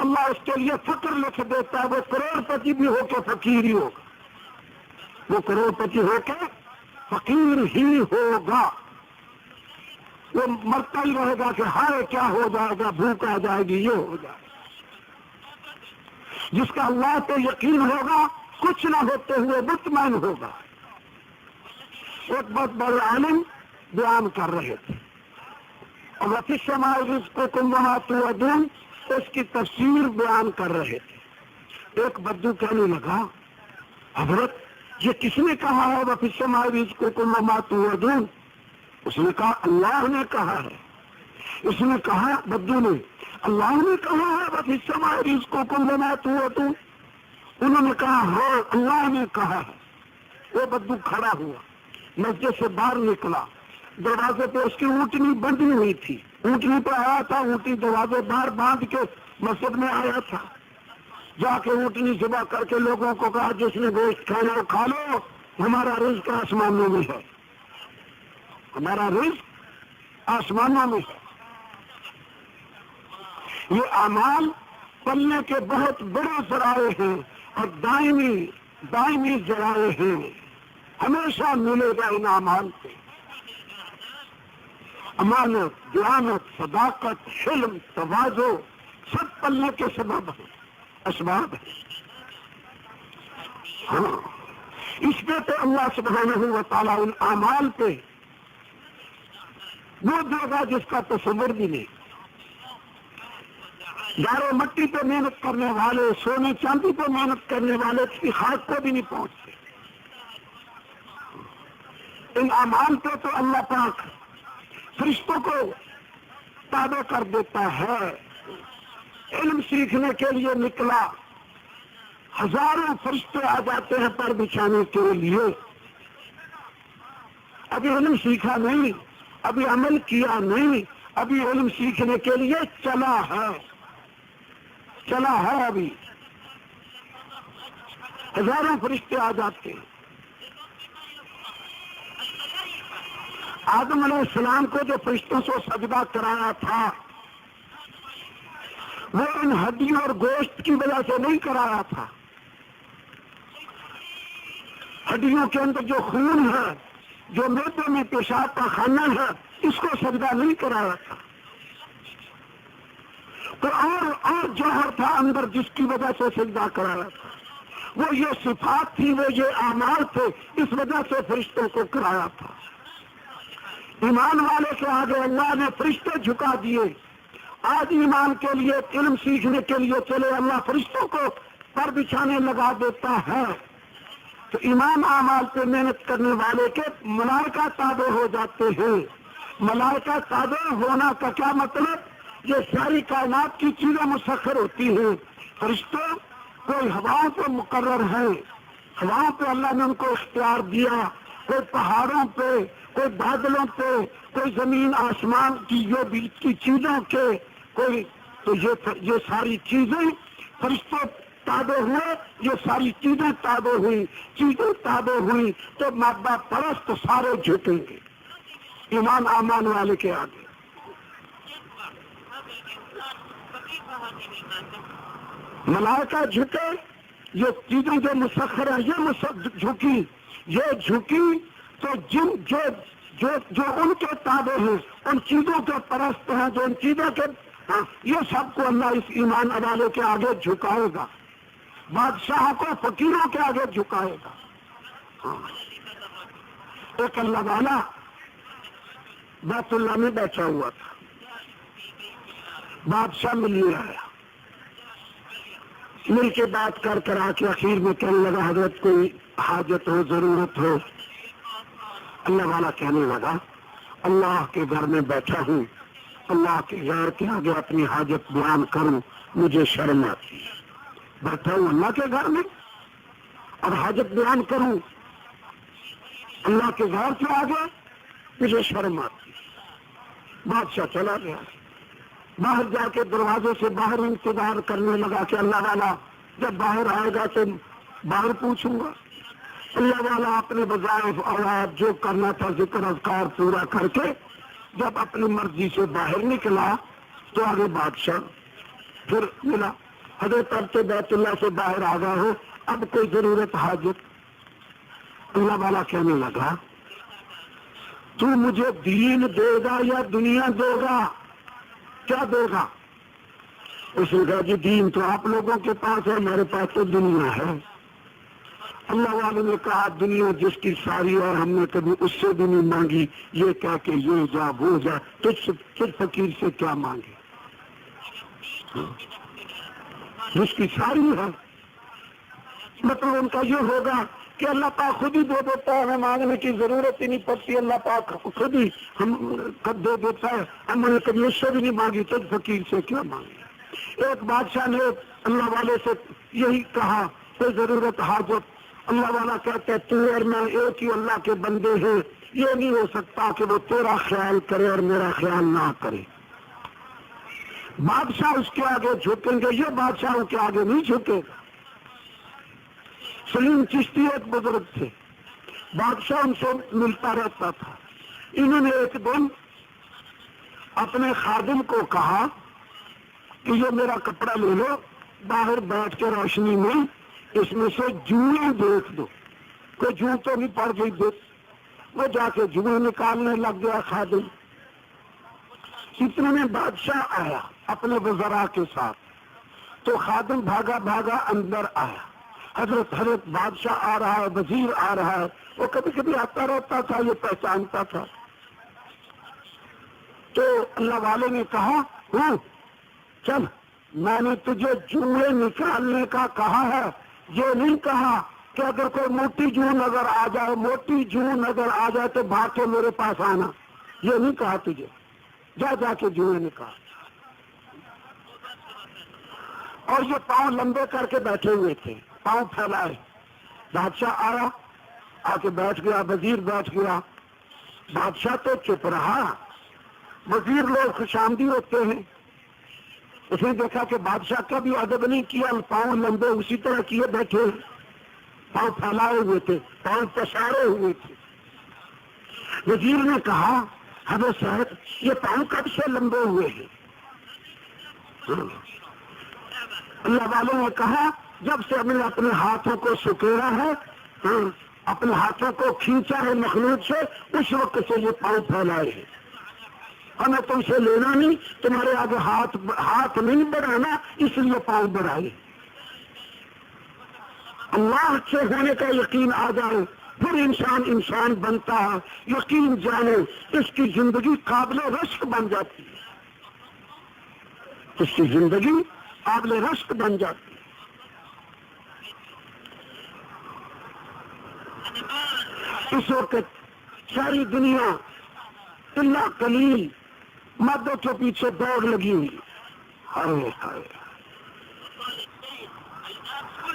اللہ اس کے لیے فقر لکھ دیتا ہے. وہ کروڑ پتی بھی ہو کے فقیر ہی ہوگا، وہ کروڑ پتی ہو کے فقیر ہی ہوگا. وہ مرتا ہی رہے گا کہ ہائے کیا ہو جائے گا، بھوک آ جائے گی، یہ ہو جائے گا. جس کا اللہ پہ یقین ہوگا کچھ نہ ہوتے ہوئے مطمئن ہوگا. ایک بہت بڑے عالم بیان کر رہے تھے اور وفی السماء رزقکم وما توعدون، اس کی تفسیر بیان کر رہے تھے. ایک بدو کہنے لگا حضرت یہ کس نے کہا ہے وفی السماء رزقکم وما توعدون؟ اس نے کہا اللہ نے کہا ہے. اس نے کہا بدو نے اللہ نے کہا ہے وفی السماء رزقکم وما توعدون؟ انہوں نے کہا ہاں اللہ نے کہا ہے. وہ بدو کھڑا ہوا، مسجد سے باہر نکلا، دروازے پہ اس کی اونٹنی بندھی ہوئی تھی. اونٹنی پہ آیا تھا، اونٹنی دروازے باہر باندھ کے مسجد میں آیا تھا. جا کے اونٹنی ذبح کر کے لوگوں کو کہا جس نے گوشت کھانا کھا لو، ہمارا رزق آسمانوں میں ہے، ہمارا رزق آسمانوں میں ہے. یہ اعمال پلنے کے بہت بڑے ذرائع ہیں اور دائمی ذرائع ہیں. ہمیشہ ملے گا ان اعمال پہ. امانت، دیانت، صداقت، حلم، تواضع سب پلنے کے سبب ہیں، اسباب ہیں. ہاں اس پہ تو اللہ سبحانہ و تعالیٰ ان اعمال پہ وہ دے گا جس کا تصور بھی نہیں. گارے مٹی پہ محنت کرنے والے، سونے چاندی پہ محنت کرنے والے اس کی خاک کو بھی نہیں پہنچتے. ان اعمال پہ تو اللہ پاک فرشتوں کو تابع کر دیتا ہے. علم سیکھنے کے لیے نکلا، ہزاروں فرشتے آ جاتے ہیں پر بچھانے کے لیے. ابھی علم سیکھا نہیں، ابھی عمل کیا نہیں، ابھی علم سیکھنے کے لیے چلا ہے. ابھی ہزاروں فرشتے آ جاتے ہیں. آدم علیہ السلام کو جو فرشتوں سے سجدہ کرایا تھا وہ ان ہڈیوں اور گوشت کی وجہ سے نہیں کرایا تھا. ہڈیوں کے اندر جو خون ہے، جو معدے میں پیشاب کا خانہ ہے، اس کو سجدہ نہیں کرایا تھا. تو اور جوہر تھا اندر جس کی وجہ سے سجدہ کرایا تھا. وہ یہ صفات تھی، وہ یہ اعمال تھے، اس وجہ سے فرشتوں کو کرایا تھا. ایمان والے کے آگے اللہ نے فرشتے جھکا دیے. آج ایمان کے لیے، علم سیکھنے کے لیے چلے، اللہ فرشتوں کو پر بچھانے لگا دیتا ہے. تو ایمان اعمال پہ محنت کرنے والے کے ملائکہ تابع ہو جاتے ہیں. ملائکہ تابع ہونا کا کیا مطلب؟ یہ ساری کائنات کی چیزیں مسخر ہوتی ہیں. فرشتے کوئی ہواؤں پہ مقرر ہیں، ہواؤں پہ اللہ نے ان کو اختیار دیا. کوئی پہاڑوں پہ، کوئی بادلوں پہ، کوئی زمین آسمان کی جو بیچ کی چیزوں کے کوئی. تو یہ ساری چیزیں فرشتے تابع ہوئے، یہ ساری چیزیں تابع ہوئی. چیزیں تابع ہوئی تو مادہ پرست سارے جھکیں گے ایمان امان والے کے آگے. ملائکہ جھکے، یہ چیزیں جو مسخر ہیں یہ جھکی تو جن جو ان کے تابع ہیں، ان چیزوں کے پرست ہیں، جو ان چیزوں کے، یہ سب کو اللہ اس ایمان والے کے آگے جھکائے گا. بادشاہ کو فقیروں کے آگے جھکائے گا. ایک اللہ والا بیت اللہ میں بیٹھا ہوا تھا، بادشاہ ملنے آیا. مل کے بات کر آ کے اخیر میں کہنے لگا حضرت کوئی حاجت ہو، ضرورت ہو. اللہ والا کہنے لگا اللہ کے گھر میں بیٹھا ہوں، اللہ کے غیر کے آگے اپنی حاجت بیان کروں مجھے شرم آتی ہے. بیٹھا ہوں اللہ کے گھر میں اور حاجت بیان کروں اللہ کے غیر کے آگے، مجھے شرم آتی ہے. بادشاہ چلا گیا. باہر جا کے دروازے سے باہر انتظار کرنے لگا کہ اللہ والا جب باہر آئے گا تو باہر پوچھوں گا. اللہ والا اپنے وظائف اور آپ جو کرنا تھا ذکر اذکار پورا کر کے جب اپنی مرضی سے باہر نکلا تو آگے بادشاہ پھر ملا. حضرت اب تو بیت اللہ سے باہر آ گئے ہو, اب کوئی ضرورت حاجت. اللہ والا کہنے لگا تو مجھے دین دے گا یا دنیا دے گا, کیا دے گا؟ اس نے کہا جی دین تو آپ لوگوں کے پاس ہے, ہمارے پاس تو دنیا ہے. اللہ والے نے کہا دنیا جس کی ساری اور ہم نے کبھی اس سے بھی نہیں مانگی, یہ کہہ کے یہ جا وہ جا, تجھ فقیر سے کیا مانگے جس کی ساری ہے. مطلب ان کا یہ ہوگا کہ اللہ پاک خود ہی دے دیتا ہے, ہمیں مانگنے کی ضرورت ہی نہیں پڑتی, اللہ پاک خود ہی ہم دے دیتا ہے, ہم نے کبھی اس سے بھی نہیں مانگی, تجھ فقیر سے کیا مانگے. ایک بادشاہ نے اللہ والے سے یہی کہا کوئی ضرورت حاجت. اللہ والا کہتا ہے تو اور میں ایک ہی اللہ کے بندے ہیں, یہ نہیں ہو سکتا کہ وہ تیرا خیال کرے اور میرا خیال نہ کرے. بادشاہ اس کے آگے جھکیں گے, یہ بادشاہوں کے آگے نہیں جھکے گا. سلیم چشتی ایک بزرگ تھے, بادشاہ ان سے ملتا رہتا تھا. انہوں نے ایک دن اپنے خادم کو کہا کہ یہ میرا کپڑا لے لو, باہر بیٹھ کے روشنی میں اس میں سے جوئیں دیکھ دو. کوئی جوں تو نہیں پڑ گئی دیکھ. وہ جا کے جوئیں نکالنے لگ گیا خادم. اتنے میں بادشاہ آیا اپنے وزراء کے ساتھ, تو خادم بھاگا بھاگا اندر آیا. حضرت بادشاہ آ رہا ہے, وزیر آ رہا ہے, وہ کبھی کبھی آتا رہتا تھا, یہ پہچانتا تھا. تو اللہ والے نے کہا ہاں چل, میں نے تجھے جوئیں نکالنے کا کہا ہے, یہ نہیں کہا کہ اگر کوئی موٹی جو نظر آ جائے تو بھاگ کے میرے پاس آنا, یہ نہیں کہا تجھے. جا کے جوئیں نکال. اور یہ پاؤں لمبے کر کے بیٹھے ہوئے تھے, پاؤں پھیلائے. بادشاہ آیا, آ کے بیٹھ گیا, وزیر بیٹھ گیا. بادشاہ تو چپ رہا, وزیر لوگ خوش آمدی ہوتے ہیں. اس نے دیکھا کہ بادشاہ کا بھی ادب نہیں کیا, پاؤں لمبے اسی طرح کیے بیٹھے, پاؤں پھیلائے ہوئے تھے, پاؤں پسارے ہوئے تھے. وزیر نے کہا حضرت صاحب یہ پاؤں کب سے لمبے ہوئے ہیں؟ اللہ والوں نے کہا جب سے ہم نے اپنے ہاتھوں کو سکیڑا ہے, اپنے ہاتھوں کو کھینچا ہے مخلوق سے, اس وقت سے یہ پاؤں پھیلائے ہیں. ہمیں تم سے لینا نہیں, تمہارے آگے ہاتھ نہیں بڑھانا, اس لیے پاؤں بڑھائے. اللہ سے ہونے کا یقین آ جائے پھر انسان بنتا ہے. یقین جانے اس کی زندگی قابل رشک بن جاتی ہے, اس کی زندگی قابل رشک بن جاتی ہے. اس وقت ساری دنیا اللہ قلیل مردوں کے پیچھے دوڑ لگی ہوئی. ہائے ہائے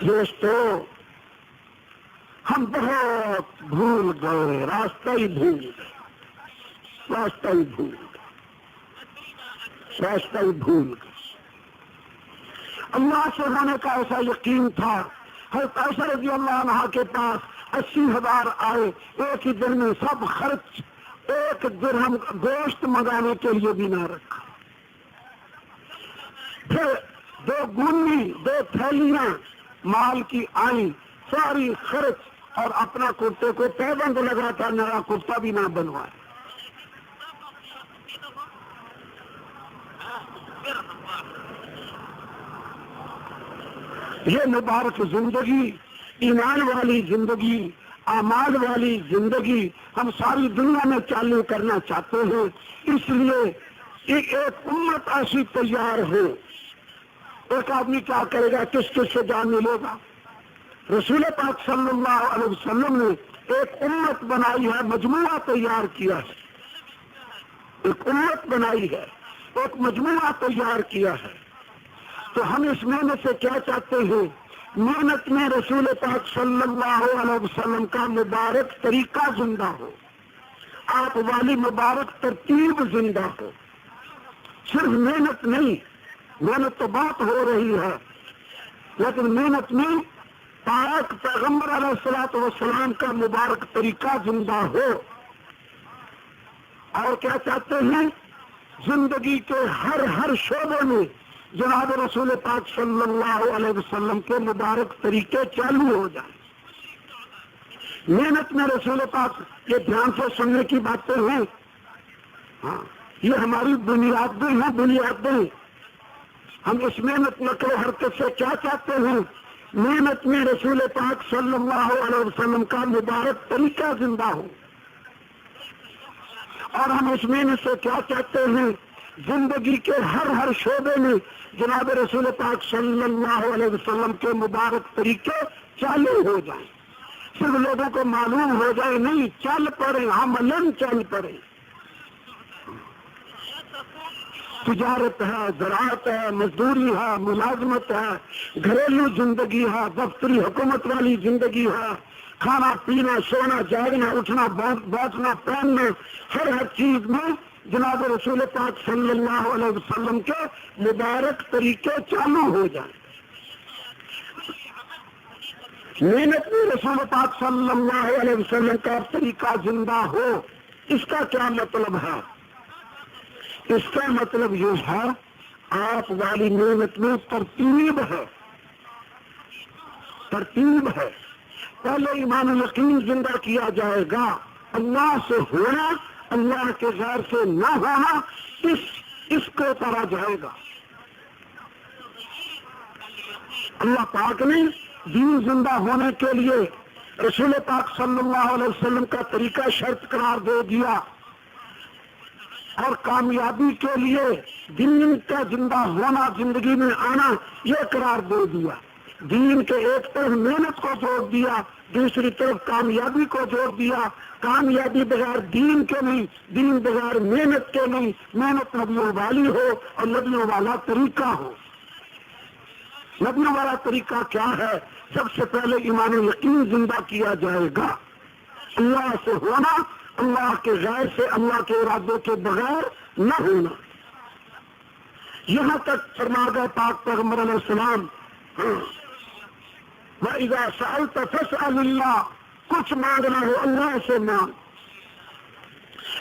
دوستو, ہم بہت بھول گئے, راستہ ہی بھول گئے. اللہ سے ہونے کا ایسا یقین تھا. حضرت عائشہ رضی اللہ عنہا کے پاس 80,000 آئے, ایک ہی دن میں سب خرچ, ایک درہم گوشت منگانے کے لیے بھی نہ رکھا. پھر 2 گونی 2 تھیلیاں مال کی آئیں, ساری خرچ, اور اپنا کرتے کو پیبند لگا تھا, نیا کرتا بھی نہ بنوائے. یہ مبارک زندگی, ایمان والی زندگی, اعمال والی زندگی ہم ساری دنیا میں چالو کرنا چاہتے ہیں. اس لیے ایک امت ایسی تیار ہو. ایک آدمی کیا کرے گا, کس کس سے جان ملے گا؟ رسول پاک صلی اللہ علیہ وسلم نے ایک امت بنائی ہے, مجموعہ تیار کیا ہے. ایک امت بنائی ہے, ایک مجموعہ تیار کیا ہے. تو ہم اس محنت سے کیا چاہتے ہیں؟ محنت میں رسول پاک صلی اللہ علیہ وسلم کا مبارک طریقہ زندہ ہو, آپ والی مبارک ترتیب زندہ ہو. صرف محنت نہیں، محنت تو بہت ہو رہی ہے، لیکن محنت میں پاک پیغمبر علیہ الصلوۃ والسلام کا مبارک طریقہ زندہ ہو۔ اور کیا چاہتے ہیں؟ زندگی کے ہر شعبے میں جناب رسول پاک صلی اللہ علیہ وسلم کے مبارک طریقے چالو ہو جائیں۔ محنت میں رسول پاک، یہ دھیان سے سننے کی باتیں ہیں، ہاں یہ ہماری بنیادیں ہیں، بنیادیں۔ ہم اس محنت نقل و حرکت سے کیا چاہتے ہیں؟ محنت میں رسول پاک صلی اللہ علیہ وسلم کا مبارک طریقہ زندہ ہو، اور ہم اس محنت سے کیا چاہتے ہیں؟ زندگی کے ہر شعبے میں جناب رسول پاک صلی اللہ علیہ وسلم کے مبارک طریقے چالو ہو جائیں، صرف لوگوں کو معلوم ہو جائے نہیں، چل پڑے، عملاً چل پڑے۔ تجارت ہے، زراعت ہے، مزدوری ہے، ملازمت ہے، گھریلو زندگی ہے، دفتری حکومت والی زندگی ہے، کھانا پینا، سونا، جاگنا، اٹھنا، بیٹھنا، پہننا، ہر چیز میں جناب رسول پاک صلی اللہ علیہ وسلم کے مبارک طریقے چالو ہو جائیں۔ محنت میں رسول پاک صلی اللہ علیہ وسلم کا طریقہ زندہ ہو، اس کا کیا مطلب ہے؟ اس کا مطلب یہ ہے آپ والی محنت میں ترتیب ہے، ترتیب ہے۔ پہلے ایمان یقین زندہ کیا جائے گا، اللہ سے ہونا، اللہ کے غیر سے نہ ہونا، اس کو پڑھا جائے گا۔ اللہ پاک نے دین زندہ ہونے کے لیے رسول پاک صلی اللہ علیہ وسلم کا طریقہ شرط قرار دے دیا، اور کامیابی کے لیے دین کا زندہ ہونا، زندگی میں آنا، یہ قرار دے دیا۔ دین کے ایک طرف محنت کو جوڑ دیا، دوسری طرف کامیابی کو جوڑ دیا۔ کامیابی بغیر دین کے نہیں، دین بغیر محنت کے نہیں، محنت نبیوں والی ہو اور نبیوں والا طریقہ ہو۔ نبیوں والا طریقہ کیا ہے؟ سب سے پہلے ایمان یقین زندہ کیا جائے گا، اللہ سے ہونا، اللہ کے غیر سے، اللہ کے ارادے کے بغیر نہ ہونا۔ یہاں تک فرما گئے پاک پیغمبر علیہ السلام، وَإِذَا سَأَلْتَ فَاسْأَلِ اللَّهَ، کچھ مانگنا ہو اللہ سے مانگ۔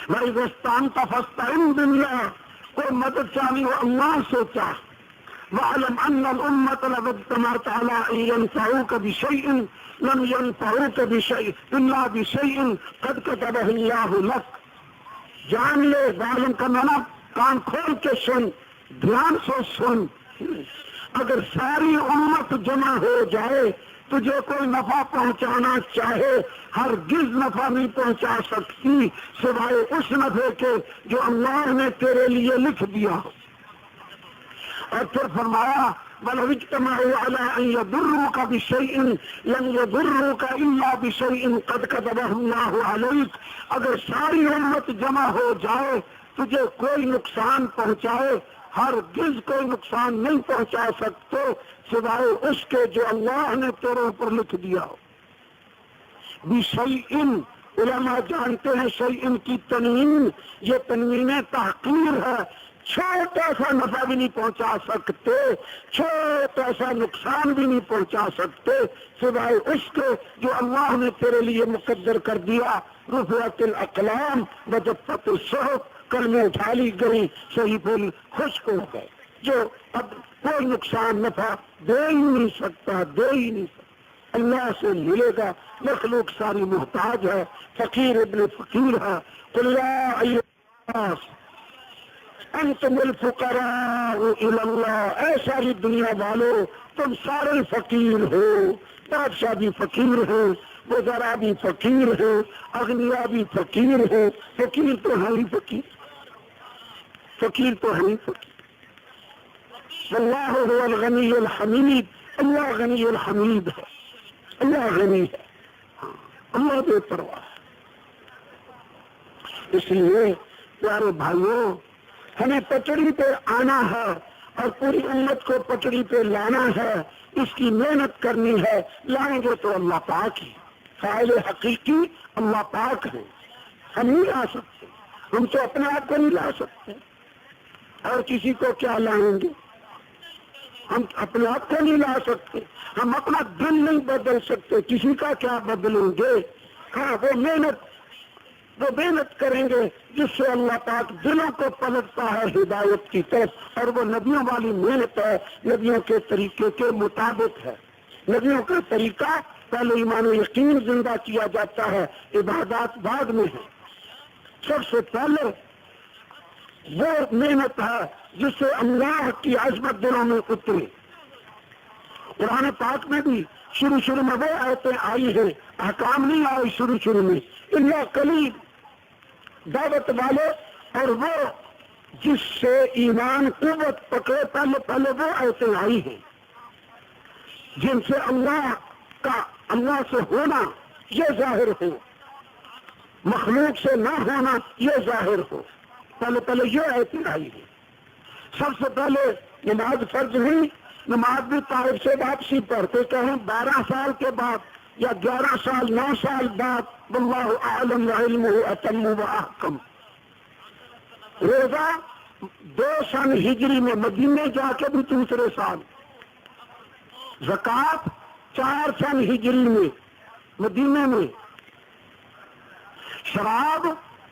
وَإِذَا اسْتَعَنْتَ فَاسْتَعِنْ بِاللَّهِ، کوئی مدد چاہیے ہو اللہ سے چاہ۔ وَاعْلَمْ أَنَّ الْأُمَّةَ لَوْ اجْتَمَعَتْ عَلَىٰ أَن يَنفَعُوكَ بِشَيْءٍ لَمْ يَنفَعُوكَ بِشَيْءٍ إِلَّا بِشَيْءٍ قَدْ كَتَبَهُ اللَّهُ لَكَ۔ جان لے، وَاعْلَمْ کا معنی کان کھول کے سن، دھیان سے سن۔ اگر ساری امت جمع ہو جائے، تجھے کوئی نفع پہنچانا چاہے، ہرگز نفع نہیں پہنچا سکتی سوائے اس نفع کے جو اللہ نے تیرے لیے لکھ دیا ہو۔ اور پھر فرمایا وَلَوِ اجْتَمَعُوا عَلَىٰ أَن يَضُرُّوكَ بِشَيْءٍ لَمْ يَضُرُّوكَ إِلَّا بِشَيْءٍ قَدْ كَتَبَهُ اللَّهُ عَلَيْكَ۔ اگر ساری امت جمع ہو جائے، تجھے کوئی نقصان پہنچائے، ہرگز کوئی نقصان نہیں پہنچا سکتے سوائے اس کے جو اللہ نے تیرے اوپر لکھ دیا ہو۔ بِشَيْءٍ، علماء جانتے ہیں شیئن کی تنوین، یہ تنوین تحقیر ہے، چھوٹا سا نفع بھی نہیں پہنچا سکتے، چھوٹا سا نقصان بھی نہیں پہنچا سکتے سوائے اس کے جو اللہ نے تیرے لیے مقدر کر دیا۔ رفعت الاقلام وجفت الصحف، کلمیں اٹھا لی گئی، صحیفے خشک ہو گئے، جو اب کوئی نقصان نفع دے ہی نہیں سکتا، دے ہی نہیں سکتا۔ اللہ سے ملے گا، مخلوق ساری محتاج ہے، فقیر ابن فقیر ہے۔ قل یا ایھا الناس انتم الفقراء الی اللہ، اے ساری دنیا والو تم سارے فقیر ہو، بادشاہ بھی فقیر ہے، وزراء بھی فقیر ہے، اغنیاء بھی فقیر ہے، فقیر تو ہے ہی فقیر، فقیر تو ہے ہی فقیر۔ واللہ هو الغنی الحمید، اللہ غنی الحمید ہے، اللہ غنی ہے، اللہ بے پرواہ ہے۔ اس لیے پیارے بھائیوں، ہمیں پٹڑی پہ آنا ہے اور پوری امت کو پٹڑی پہ لانا ہے، اس کی محنت کرنی ہے۔ لائیں گے تو اللہ پاک ہی، فاعل حقیقی اللہ پاک ہے، ہم نہیں لا سکتے، ہم تو اپنے آپ کو نہیں لا سکتے۔ اور کسی کو کیا لائیں گے؟ ہم اپنے آپ کو نہیں لا سکتے، ہم اپنا دل نہیں بدل سکتے، کسی کا کیا بدلیں گے؟ ہاں وہ محنت کریں گے جس سے اللہ پاک دلوں کو پلٹتا ہے ہدایت کی طرف، اور وہ نبیوں والی محنت ہے، نبیوں کے طریقے کے مطابق ہے۔ نبیوں کا طریقہ پہلے ایمان و یقین زندہ کیا جاتا ہے، عبادات بعد میں ہے۔ سب سے پہلے وہ محنت ہے جس سے اللہ کی عظمت دلوں میں اتری۔ قرآن پاک میں بھی شروع میں وہ آیتیں آئی ہیں، احکام نہیں آئی شروع میں، اللہ قلیل دعوت والے، اور وہ جس سے ایمان قوت پکڑے، پہلے وہ آیتیں آئی ہیں جن سے اللہ سے ہونا یہ ظاہر ہو، مخلوق سے نہ ہونا یہ ظاہر ہو۔ پہلے یہ آیتیں آئی ہیں۔ سب سے پہلے نماز فرض ہوئی، نماز بھی طائف سے واپسی پر، تو کہیں 12 سال کے بعد یا 11 سال 9 سال بعد، واللہ اعلم وعلمہ اتم واحکم۔ روزہ 2 سن ہجری میں مدینے جا کے بھی دوسرے سال، زکوٰۃ 4 سن ہجری میں مدینے میں، شراب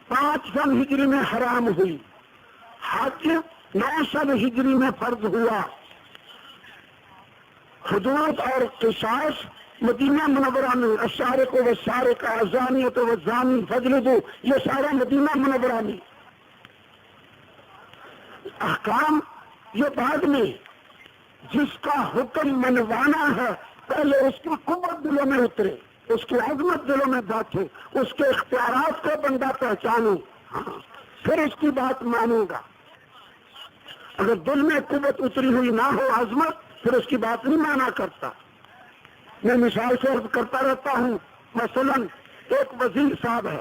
5 سن ہجری میں حرام ہوئی، حج 9 سن ہجری میں فرض ہوا، حدود اور قصاص مدینہ منورہ میں، السارق والسارق الزانیۃ والزانی فاجلدوا، یہ سارا مدینہ منورہ میں۔ احکام یہ بعد میں، جس کا حکم منوانا ہے پہلے اس کی قوت دلوں میں اترے، اس کی عظمت دلوں میں بیٹھے، اس کے اختیارات کو بندہ پہچانے، پھر اس کی بات مانے گا۔ اگر دل میں قوت اتری ہوئی نہ ہو، عظمت، پھر اس کی بات نہیں مانا کرتا۔ میں مثال سے عرض کرتا رہتا ہوں، مثلا ایک وزیر صاحب ہے،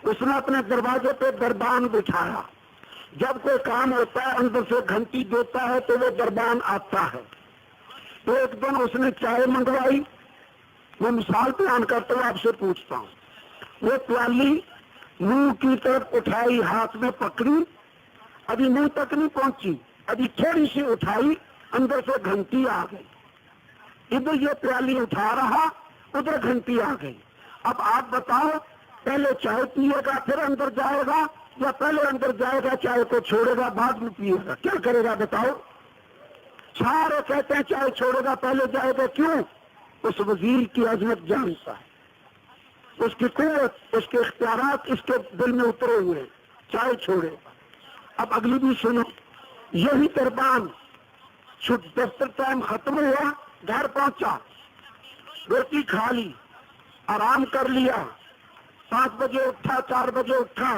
اس نے اپنے دروازے پہ دربان بٹھایا، جب کوئی کام ہوتا ہے اندر سے گھنٹی دیتا ہے تو وہ دربان آتا ہے۔ تو ایک دن اس نے چائے منگوائی، میں مثال بیان کرتا ہوں، آپ سے پوچھتا ہوں، وہ پیالی منہ کی طرف اٹھائی، ہاتھ میں پکڑی، ابھی منہ تک نہیں پہنچی، ابھی تھوڑی سی اٹھائی، اندر سے گھنٹی آ گئی، ادھر یہ پیالی اٹھا رہا، ادھر گھنٹی آ گئی۔ اب آپ بتاؤ، پہلے چائے پیے گا پھر اندر جائے گا، یا پہلے اندر جائے گا چائے کو چھوڑے گا بعد میں پیے گا؟ کیا کرے گا بتاؤ؟ سارے کہتے ہیں چائے چھوڑے گا پہلے جائے گا، کیوں؟ اس وزیر کی عظمت جانتا ہے، اس کی قوت، اس کے اختیارات اس کے دل میں اترے ہوئے، چائے چھوڑے گا۔ اب اگلی بھی سنو، یہی دربان دفتر ٹائم ختم ہوا، گھر پہنچا، روٹی کھا لی، آرام کر لیا، 5 بجے اٹھا، 4 بجے اٹھا،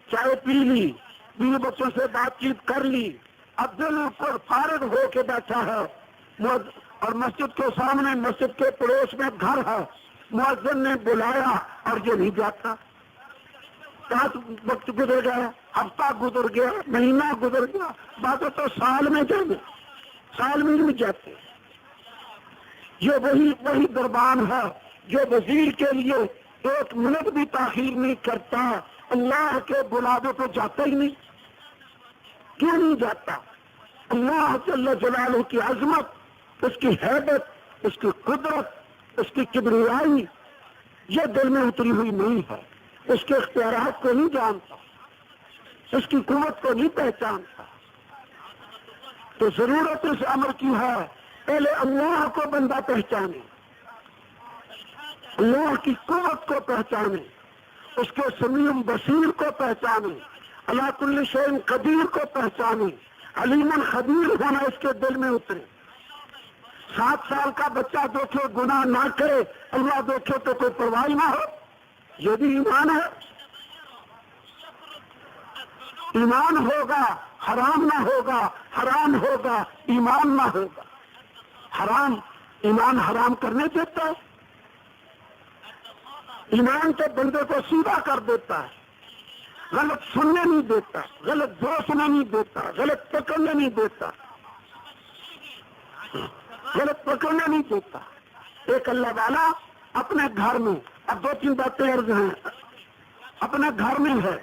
چائے پی لی، بیوی بچوں سے بات چیت کر لی، اب دل پر فارغ ہو کے بیٹھا ہے، اور مسجد کے سامنے، مسجد کے پڑوس میں گھر ہے، مؤذن نے بلایا اور یہ نہیں جاتا۔ 5 وقت گزر گیا، ہفتہ گزر گیا، مہینہ گزر گیا، باتیں تو سال میں جانے، سال میں نہیں جاتے۔ یہ وہی دربان ہے جو وزیر کے لیے 1 منٹ بھی تاخیر نہیں کرتا، اللہ کے بلاوے پہ جاتا ہی نہیں۔ کیوں نہیں جاتا؟ اللہ جل جلالہ کی عظمت، اس کی ہیبت، اس کی قدرت، اس کی کبریائی یہ دل میں اتری ہوئی نہیں ہے، اس کے اختیارات کو نہیں جانتا، اس کی قوت کو نہیں پہچانتا۔ تو ضرورت اس امر کی ہے، پہلے اللہ کو بندہ پہچانے، اللہ کی قوت کو پہچانے، اس کے سمیع بصیر کو پہچانے، اللہ کل شیء قدیر کو پہچانے، علیم خبیر ہونا اس کے دل میں اترے۔ 7 سال کا بچہ دیکھے گناہ نہ کرے، اللہ دیکھے تو کوئی پرواہ نہ ہو، یہ بھی ایمان ہے۔ ایمان ہوگا حرام نہ ہوگا، حرام ہوگا ایمان نہ ہوگا۔ حرام ایمان حرام کرنے دیتا ہے، ایمان تو بندے کو سیدھا کر دیتا ہے، غلط سننے نہیں دیتا، غلط دیکھنے نہیں دیتا، غلط پکڑنے نہیں دیتا، غلط پکڑنے نہیں دیتا۔ ایک اللہ والا اپنے گھر میں، اب 2-3 باتیں عرض ہیں، اپنے گھر میں ہے،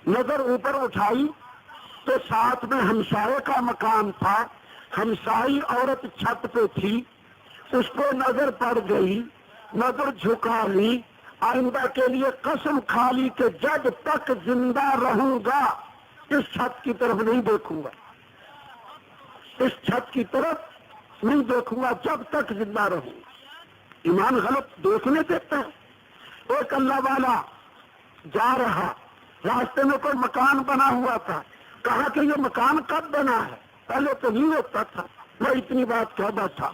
نظر اوپر اٹھائی، تو ساتھ میں ہمسائے کا مکان تھا، ہمسائی عورت چھت پہ تھی، اس کو نظر پڑ گئی، نظر جھکا لی، آئندہ کے لیے قسم کھا لی کہ جب تک زندہ رہوں گا اس چھت کی طرف نہیں دیکھوں گا، اس چھت کی طرف نہیں دیکھوں گا جب تک زندہ رہوں گا۔ ایمان غلط دیکھنے دیتا ہے۔ ایک اللہ والا جا رہا، راستے میں کوئی مکان بنا ہوا تھا، کہا کہ یہ مکان کب بنا ہے؟ پہلے تو نہیں ہوتا تھا، میں اتنی بات کہہ بیٹھا۔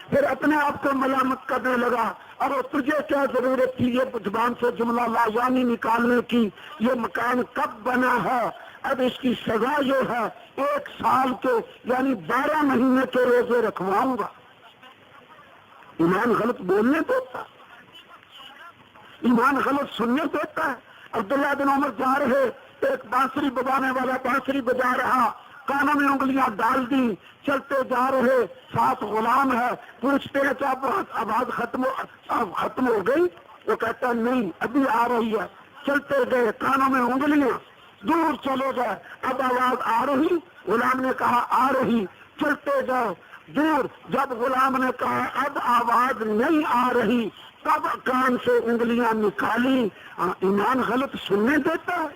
پھر اپنے آپ کو ملامت کرنے لگا، اور تجھے کیا ضرورت تھی یہ زبان سے جملہ لایانی نکالنے کی؟ یہ مکان کب بنا ہے؟ اب اس کی سزا یہ ہے 1 سال کے یعنی 12 مہینے کے روزے رکھواؤں گا۔ ایمان غلط بولنے دیتا، ایمان غلط سننے دیتا ہے۔ عبداللہ بن عمر جا رہے، ایک بانسری بجانے والا بانسری بجا رہا، کانوں میں انگلیاں ڈال دی، چلتے جا رہے، ساتھ غلام ہے، پوچھتے ہیں کہ اب آواز ختم ہو گئی؟ وہ کہتا ہے نہیں ابھی آ رہی ہے۔ چلتے گئے، کانوں میں انگلیاں، دور چلے گئے، اب آواز آ رہی؟ غلام نے کہا آ رہی۔ چلتے گئے دور، جب غلام نے کہا اب آواز نہیں آ رہی، تب کان سے انگلیاں نکالی۔ ایمان غلط سننے دیتا ہے؟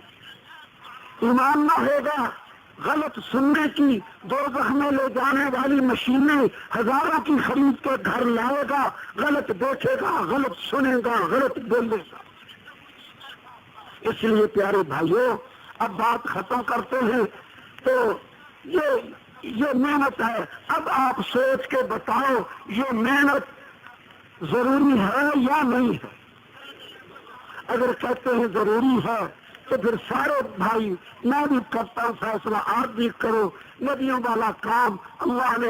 ایمان نہ ہوگا، غلط سننے کی دوزخ میں لے جانے والی مشینیں ہزاروں کی خرید کے گھر لائے گا، غلط دیکھے گا، غلط سنے گا، غلط بولے گا۔ اس لیے پیارے بھائیوں، اب بات ختم کرتے ہیں۔ تو یہ محنت ہے، اب آپ سوچ کے بتاؤ یہ محنت ضروری ہے یا نہیں ہے؟ اگر کہتے ہیں ضروری ہے تو پھر سارے بھائی، میں بھی کرتا ہوں فیصلہ، آپ بھی کرو۔ نبیوں والا کام اللہ نے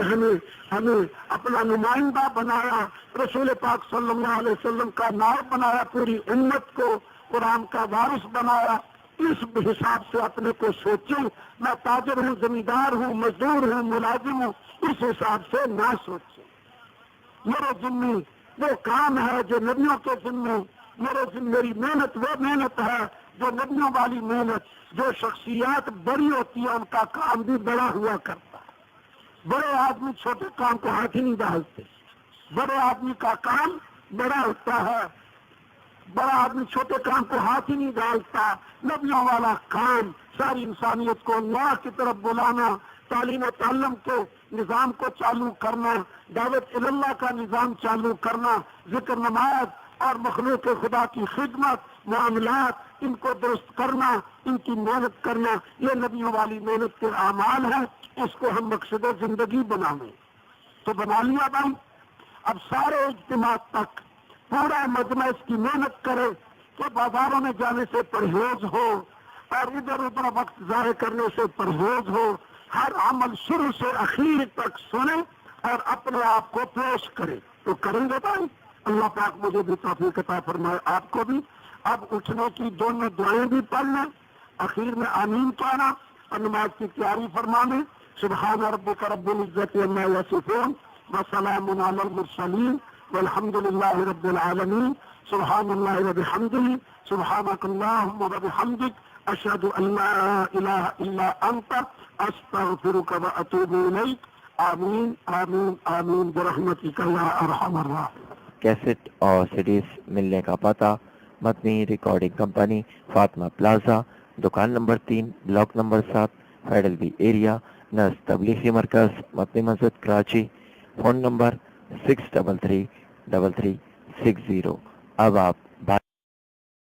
ہمیں اپنا نمائندہ بنایا، رسول پاک صلی اللہ علیہ وسلم کا نائب بنایا، پوری امت کو قرآن کا وارث بنایا۔ اس حساب سے اپنے کو سوچیں، میں تاجر ہوں، زمیندار ہوں، مزدور ہوں، ملازم ہوں، اس حساب سے نہ سوچیں۔ میرے ذمہ وہ کام ہے جو نبیوں کے ذمہ، میری محنت وہ محنت ہے جو نبیوں والی محنت۔ جو شخصیات بڑی ہوتی ہے ان کا کام بھی بڑا ہوا کرتا ہے۔ بڑے آدمی چھوٹے کام کو ہاتھ ہی نہیں ڈالتے، بڑے آدمی کا کام بڑا ہوتا ہے، بڑا آدمی چھوٹے کام کو ہاتھ ہی نہیں ڈالتا۔ نبیوں والا کام ساری انسانیت کو اللہ کی طرف بلانا، تعلیم و تعلم کے نظام کو چالو کرنا، دعوت اللہ کا نظام چالو کرنا، ذکر نماز اور مخلوق خدا کی خدمت، معاملات ان کو درست کرنا، ان کی محنت کرنا، یہ نبیوں والی محنت کے اعمال ہیں۔ اس کو ہم مقصد زندگی بناویں تو بنا لیا بھائی۔ اب سارے اجتماع تک پورا مجمع اس کی محنت کرے کہ بازاروں میں جانے سے پرہیز ہو اور ادھر ادھر وقت ضائع کرنے سے پرہیز ہو، ہر عمل شروع سے اخیر تک سنے اور اپنے آپ کو پیش کرے تو کریں گے بھائی۔ اللہ پاک مجھے بھی توفیق عطا فرمائے، آپ کو بھی۔ اب اٹھنے کی دونوں دعائیں بھی پڑھنا، اخیر میں آمین کہنا اور نماز کی تیاری فرمانے۔ سبحان ربک رب العزت عما یصفون وسلام علی المرسلین والحمد للہ رب العالمین۔ سبحان اللہ وبحمدہ، سبحانک اللہم وبحمدک، اشہد ان لا الہ الا انت، استغفرک واتوب الیک۔ آمین آمین آمین برحمتک یا ارحم الراحمین۔ کیسٹ اور سیڈیز ملنے کا پتہ: Madani recording company, Fatima plaza, دکان number 3، block number 7، federal B area, نزد تبلیغی مرکز مدنی مسجد کراچی۔ Phone number 633360۔ اب آپ